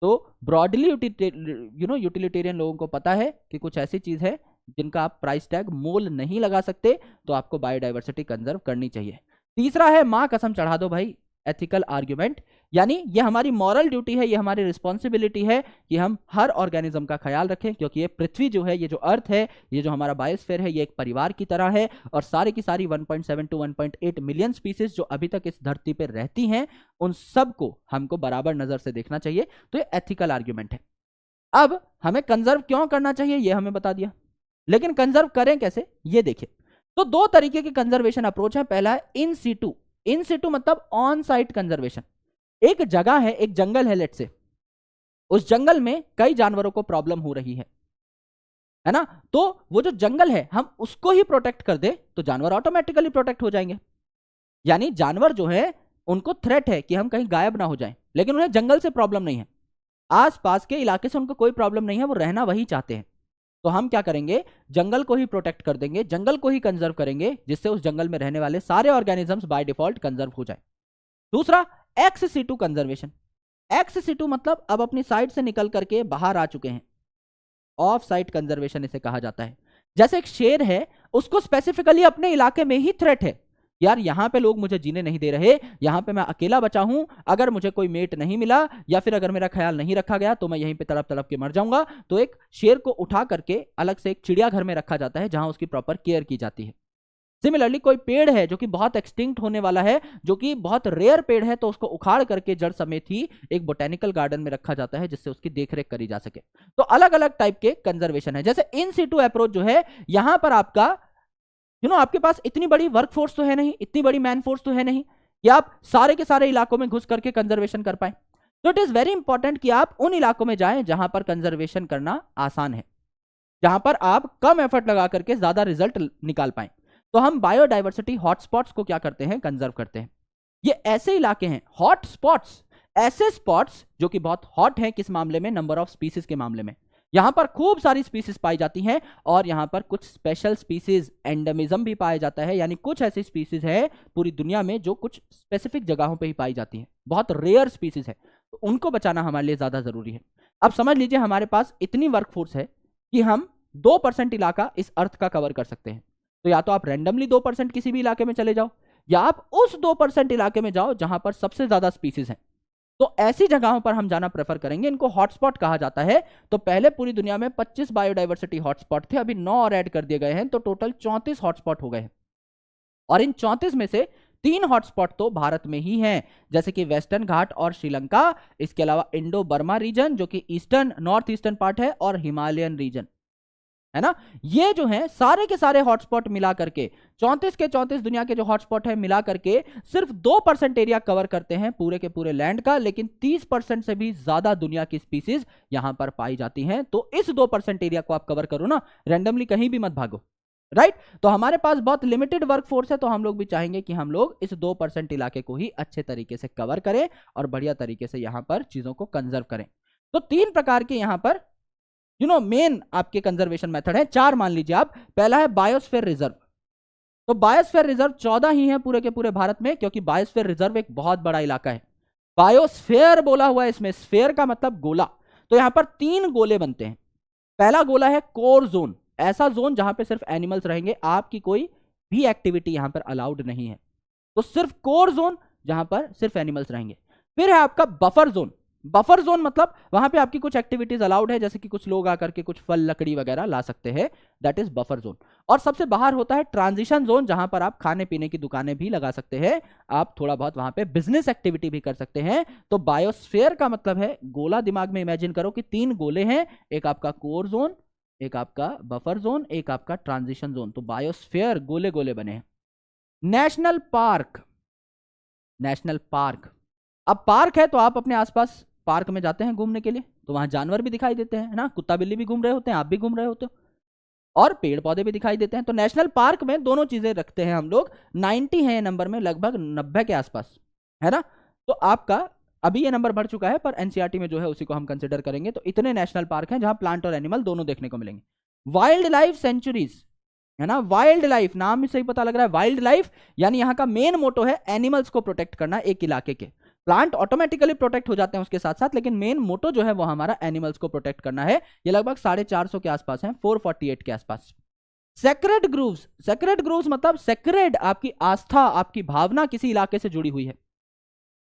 तो ब्रॉडली यूटिलिटेरियन लोगों को पता है कि कुछ ऐसी चीज है जिनका आप प्राइस टैग मोल नहीं लगा सकते, तो आपको बायोडाइवर्सिटी कंजर्व करनी चाहिए। तीसरा है मां कसम चढ़ा दो भाई, एथिकल आर्ग्यूमेंट, यानी ये हमारी मॉरल ड्यूटी है, ये हमारी रिस्पॉन्सिबिलिटी है कि हम हर ऑर्गेनिज्म का ख्याल रखें, क्योंकि ये पृथ्वी जो है, ये जो अर्थ है, ये जो हमारा बायोस्फीयर है, ये एक परिवार की तरह है। और सारी की सारी 1.7 to 1.8 मिलियन स्पीसीज जो अभी तक इस धरती पर रहती हैं, उन सबको हमको बराबर नजर से देखना चाहिए। तो ये एथिकल आर्ग्यूमेंट है। अब हमें कंजर्व क्यों करना चाहिए ये हमें बता दिया, लेकिन कंजर्व करें कैसे ये देखिए। तो दो तरीके की कंजर्वेशन अप्रोच है। पहला है इन सीटू। इन सीटू मतलब ऑन साइट कंजर्वेशन। एक जगह है, एक जंगल है लेट से, उस जंगल में कई जानवरों को प्रॉब्लम हो रही है ना, तो वो जो जंगल है हम उसको ही प्रोटेक्ट कर दे तो जानवर ऑटोमेटिकली प्रोटेक्ट हो जाएंगे। यानी जानवर जो है उनको थ्रेट है कि हम कहीं गायब ना हो जाएं, लेकिन उन्हें जंगल से प्रॉब्लम नहीं है, आसपास के इलाके से उनको कोई प्रॉब्लम नहीं है, वो रहना वही चाहते हैं। तो हम क्या करेंगे, जंगल को ही प्रोटेक्ट कर देंगे, जंगल को ही कंजर्व करेंगे, जिससे उस जंगल में रहने वाले सारे ऑर्गेनिजम्स बाय डिफॉल्ट कंजर्व हो जाए। दूसरा ex situ conservation. Ex situ मतलब अब अपनी साइड से निकल करके बाहर आ चुके हैं, ऑफ साइट कंजर्वेशन इसे कहा जाता है। जैसे एक शेर है, उसको स्पेसिफिकली अपने इलाके में ही थ्रेट है, यार यहां पे लोग मुझे जीने नहीं दे रहे, यहां पे मैं अकेला बचा हूं, अगर मुझे कोई मेट नहीं मिला या फिर अगर मेरा ख्याल नहीं रखा गया तो मैं यहीं पे तड़प तड़प के मर जाऊंगा। तो एक शेर को उठा करके अलग से एक चिड़ियाघर में रखा जाता है, जहां उसकी प्रॉपर केयर की जाती है। सिमिलरली कोई पेड़ है जो कि बहुत एक्सटिंक्ट होने वाला है, जो कि बहुत रेयर पेड़ है, तो उसको उखाड़ करके जड़ समेत ही एक बोटेनिकल गार्डन में रखा जाता है, जिससे उसकी देखरेख करी जा सके। तो अलग अलग टाइप के कंजर्वेशन है। जैसे इन सीटू अप्रोच जो है, यहां पर आपका आपके पास इतनी बड़ी वर्कफोर्स तो है नहीं, इतनी बड़ी मैन फोर्स तो है नहीं कि आप सारे के सारे इलाकों में घुस करके कंजर्वेशन कर पाए। तो इट इज वेरी इंपॉर्टेंट कि आप उन इलाकों में जाएं जहां पर कंजर्वेशन करना आसान है, जहां पर आप कम एफर्ट लगा करके ज्यादा रिजल्ट निकाल पाए। तो हम बायोडाइवर्सिटी हॉटस्पॉट्स को क्या करते हैं, कंजर्व करते हैं। ये ऐसे इलाके हैं हॉटस्पॉट्स, ऐसे स्पॉट्स जो कि बहुत हॉट हैं, किस मामले में, नंबर ऑफ स्पीसीज के मामले में। यहां पर खूब सारी स्पीसीज पाई जाती हैं, और यहां पर कुछ स्पेशल स्पीसीज एंडेमिज्म भी पाया जाता है, यानी कुछ ऐसी स्पीसीज है पूरी दुनिया में जो कुछ स्पेसिफिक जगहों पे ही पाई जाती हैं, बहुत रेयर स्पीसीज है, तो उनको बचाना हमारे लिए ज्यादा जरूरी है। अब समझ लीजिए हमारे पास इतनी वर्कफोर्स है कि हम 2% इलाका इस अर्थ का कवर कर सकते हैं। तो या तो आप रैंडमली 2% किसी भी इलाके में चले जाओ, या आप उस 2% इलाके में जाओ जहां पर सबसे ज्यादा स्पीसीज हैं। तो ऐसी जगहों पर हम जाना प्रेफर करेंगे, इनको हॉटस्पॉट कहा जाता है। तो पहले पूरी दुनिया में 25 बायोडाइवर्सिटी हॉटस्पॉट थे, अभी 9 और ऐड कर दिए गए हैं, तो टोटल 34 हॉटस्पॉट हो गए हैं। और इन 34 में से 3 हॉटस्पॉट तो भारत में ही हैं, जैसे कि वेस्टर्न घाट और श्रीलंका, इसके अलावा इंडो बर्मा रीजन जो कि ईस्टर्न नॉर्थ ईस्टर्न पार्ट है, और हिमालयन रीजन, है ना। ये जो है सारे के सारे हॉटस्पॉट मिला करके 34 के 34 दुनिया के जो हॉटस्पॉट है मिला करके सिर्फ 2% एरिया कवर करते हैं पूरे के पूरे लैंड का, लेकिन 30% से भी ज्यादा दुनिया की स्पीसीज यहां पर पाई जाती हैं। तो इस 2% एरिया को आप कवर करो ना, रैंडमली कहीं भी मत भागो, राइट। तो हमारे पास बहुत लिमिटेड वर्कफोर्स है, तो हम लोग भी चाहेंगे कि हम लोग इस 2% इलाके को ही अच्छे तरीके से कवर करें और बढ़िया तरीके से यहां पर चीजों को कंजर्व करें। तो 3 प्रकार के यहां पर मेन आपके कंजर्वेशन मेथड है, 4 मान लीजिए आप। पहला है बायोस्फीयर रिजर्व। तो बायोस्फीयर रिजर्व 14 ही है पूरे के पूरे भारत में, क्योंकि बायोस्फीयर रिजर्व एक बहुत बड़ा इलाका है। बायोस्फीयर बोला हुआ है इसमें, स्फीयर का मतलब गोला। तो यहां पर 3 गोले बनते हैं। पहला गोला है कोर जोन, ऐसा जोन जहां पे सिर्फ एनिमल्स रहेंगे, आपकी कोई भी एक्टिविटी यहां पर अलाउड नहीं है, तो सिर्फ कोर जोन जहां पर सिर्फ एनिमल्स रहेंगे। फिर है आपका बफर जोन। बफर जोन मतलब वहां पे आपकी कुछ एक्टिविटीज अलाउड है, जैसे कि कुछ लोग आकर के कुछ फल लकड़ी वगैरह ला सकते हैं, दैट इज बफर जोन। और सबसे बाहर होता है ट्रांजिशन जोन, जहां पर आप खाने पीने की दुकानें भी लगा सकते हैं, आप थोड़ा बहुत वहां पे बिजनेस एक्टिविटी भी कर सकते हैं। तो बायोस्फीयर का मतलब है गोला, दिमाग में इमेजिन करो कि 3 गोले हैं, एक आपका कोर जोन, एक आपका बफर जोन, एक आपका ट्रांजिशन जोन। तो बायोस्फीयर गोले गोले बने हैं। नेशनल पार्क, नेशनल पार्क, अब पार्क है तो आप अपने आसपास पार्क में जाते हैं घूमने के लिए, तो वहां जानवर भी दिखाई देते हैं ना, कुत्ता बिल्ली भी घूम रहे होते हैं, आप भी घूम रहे होते हो, और पेड़ पौधे भी दिखाई देते हैं। तो नेशनल पार्क में दोनों चीजें रखते हैं हम लोग। 90 है नंबर में, लगभग 90 के आसपास, है ना। तो आपका अभी ये नंबर बढ़ चुका है, पर एनसीईआरटी में जो है उसी को हम कंसिडर करेंगे। तो इतने नेशनल पार्क हैं जहां प्लांट और एनिमल दोनों देखने को मिलेंगे। वाइल्ड लाइफ सेंचुरीज, है ना, वाइल्ड लाइफ नाम से ही पता लग रहा है वाइल्ड लाइफ, यानी यहाँ का मेन मोटो है एनिमल्स को प्रोटेक्ट करना एक इलाके के। प्लांट ऑटोमेटिकली प्रोटेक्ट हो जाते हैं उसके साथ साथ, लेकिन मेन मोटो जो है वो हमारा एनिमल्स को प्रोटेक्ट करना है। ये लगभग 450 के आसपास है, 448 के आसपास। सेक्रेड ग्रूव्स, सेक्रेड ग्रूव्स मतलब सेक्रेड, आपकी आस्था, आपकी भावना किसी इलाके से जुड़ी हुई है।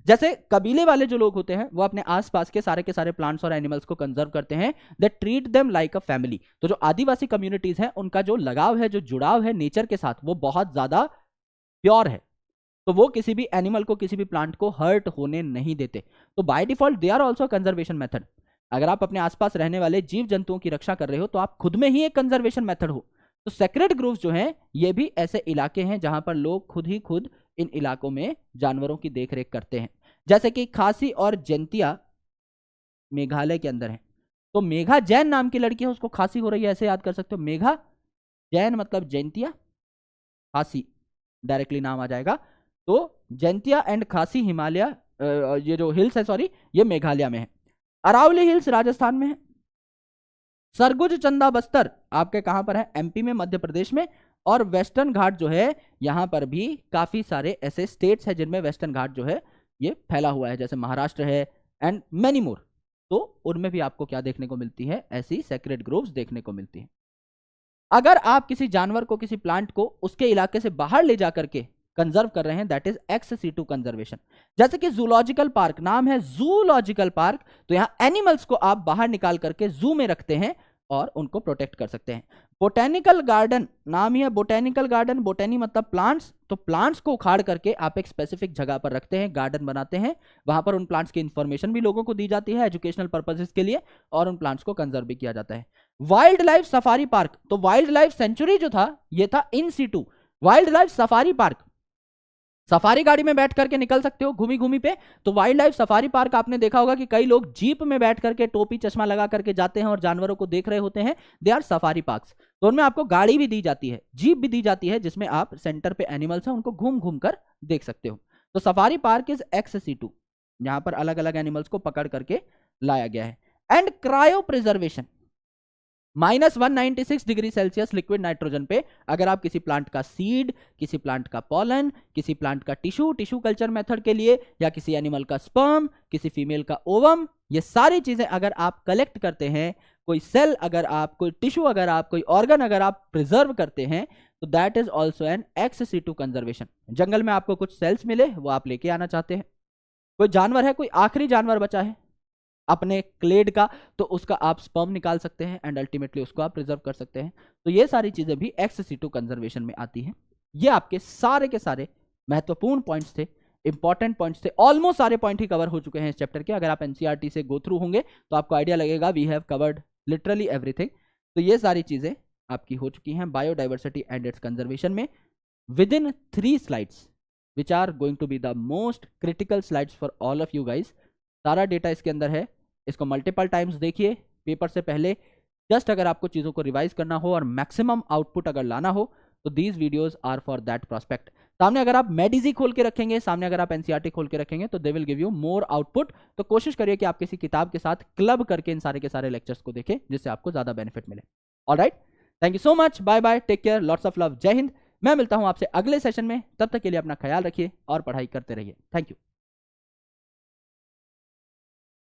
जैसे कबीले वाले जो लोग होते हैं वो अपने आसपास के सारे प्लांट्स और एनिमल्स को कंजर्व करते हैं, they treat them like a family. तो जो आदिवासी कम्युनिटीज हैं उनका जो लगाव है, जो जुड़ाव है नेचर के साथ, वो बहुत ज्यादा प्योर है। तो वो किसी भी एनिमल को, किसी भी प्लांट को हर्ट होने नहीं देते। तो by default they are also conservation method. अगर आप अपने आसपास रहने वाले जीव जंतुओं की रक्षा कर रहे हो तो आप खुद में ही एक कंजर्वेशन मेथड हो। तो सेक्रेड ग्रूव्स जो हैं ये भी ऐसे इलाके हैं जहां पर लोग खुद ही खुद इन इलाकों में जानवरों की देखरेख करते हैं। जैसे कि खासी और जैंतिया मेघालय के अंदर है। तो मेघा जैन नाम की लड़की है, उसको खांसी हो रही है, ऐसे याद कर सकते हो, मेघा जैन मतलब जैंतिया, खांसी डायरेक्टली नाम आ जाएगा। तो जैंतिया एंड खासी हिमालय, ये जो हिल्स है सॉरी, ये मेघालय में है। अरावली हिल्स राजस्थान में है। सरगुज चंदा बस्तर आपके कहां पर है, एमपी में, मध्य प्रदेश में। और वेस्टर्न घाट जो है यहां पर भी काफी सारे ऐसे स्टेट्स हैं जिनमें वेस्टर्न घाट जो है ये फैला हुआ है, जैसे महाराष्ट्र है एंड मैनी मोर। तो उनमें भी आपको क्या देखने को मिलती है, ऐसी सेक्रेड ग्रोव्स देखने को मिलती है। अगर आप किसी जानवर को, किसी प्लांट को उसके इलाके से बाहर ले जाकर के कंजर्व कर रहे हैं, दैट इज एक्स-सिटू कंजर्वेशन। जैसे कि जूलॉजिकल पार्क, नाम है जूलॉजिकल पार्क, तो यहां एनिमल्स को आप बाहर निकाल करके जू में रखते हैं और उनको प्रोटेक्ट कर सकते हैं। बोटेनिकल गार्डन, नाम ही है बोटेनिकल गार्डन, बोटेनी मतलब प्लांट्स, तो प्लांट्स को उखाड़ करके आप एक स्पेसिफिक जगह पर रखते हैं, गार्डन बनाते हैं, वहां पर उन प्लांट्स की इंफॉर्मेशन भी लोगों को दी जाती है एजुकेशनल पर्पसेस के लिए, और उन प्लांट्स को कंजर्व भी किया जाता है। वाइल्ड लाइफ सफारी पार्क, तो वाइल्ड लाइफ सेंचुरी जो था ये था in situ. Wildlife safari park, safari गाड़ी में बैठ करके निकल सकते हो घूमी घूमी पे। तो वाइल्ड लाइफ सफारी पार्क आपने देखा होगा कि कई लोग जीप में बैठ करके टोपी चश्मा लगा करके जाते हैं और जानवरों को देख रहे होते हैं, दे आर सफारी पार्क्स। तो उनमें आपको गाड़ी भी दी जाती है, जीप भी दी जाती है, जिसमें आप सेंटर पे एनिमल्स हैं उनको घूम घूम कर देख सकते हो। तो सफारी पार्क इज एक्स-सिटू, यहां पर अलग अलग एनिमल्स को पकड़ करके लाया गया है। And cryo preservation, -196 degree Celsius liquid nitrogen पे अगर आप किसी प्लांट का सीड, किसी प्लांट का पॉलन, किसी प्लांट का टिश्यू कल्चर मेथड के लिए, या किसी एनिमल का स्पर्म, किसी फीमेल का ओवम, ये सारी चीजें अगर आप कलेक्ट करते हैं, कोई सेल अगर आप, कोई टिश्यू अगर आप, कोई ऑर्गन अगर आप प्रिजर्व करते हैं, तो that is also an ex situ conservation. जंगल में आपको कुछ सेल्स मिले, वो आप लेके आना चाहते हैं, कोई जानवर है, कोई आखिरी जानवर बचा है अपने क्लेड का, तो उसका आप स्पर्म निकाल सकते हैं एंड अल्टीमेटली उसको आप प्रिजर्व कर सकते हैं। तो ये सारी चीजें भी एक्स-सिटू कंजर्वेशन में आती हैं। ये आपके सारे के सारे महत्वपूर्ण पॉइंट्स थे, इंपॉर्टेंट पॉइंट्स थे। ऑलमोस्ट सारे पॉइंट ही कवर हो चुके हैं इस चैप्टर के। अगर आप एनसीईआरटी से गो थ्रू होंगे तो आपको आइडिया लगेगा we have covered literally everything. तो ये सारी चीजें आपकी हो चुकी हैं बायोडाइवर्सिटी एंड इट्स कंजर्वेशन में within 3 slides which are going to be the most critical slides for all of you guys. सारा डेटा इसके अंदर है, इसको मल्टीपल टाइम्स देखिए पेपर से पहले। जस्ट अगर आपको चीज़ों को रिवाइज करना हो और मैक्सिमम आउटपुट अगर लाना हो तो these videos are for that prospect. सामने अगर आप मेडिजी खोल के रखेंगे, सामने अगर आप एनसीईआरटी खोल के रखेंगे तो they will give you more output. तो कोशिश करिए कि आप किसी किताब के साथ क्लब करके इन सारे के सारे लेक्चर्स को देखें, जिससे आपको ज़्यादा बेनिफिट मिले। Alright, thank you so much, bye bye, take care, lots of love, Jai Hind. मैं मिलता हूं आपसे अगले सेशन में, तब तक के लिए अपना ख्याल रखिए और पढ़ाई करते रहिए। Thank you.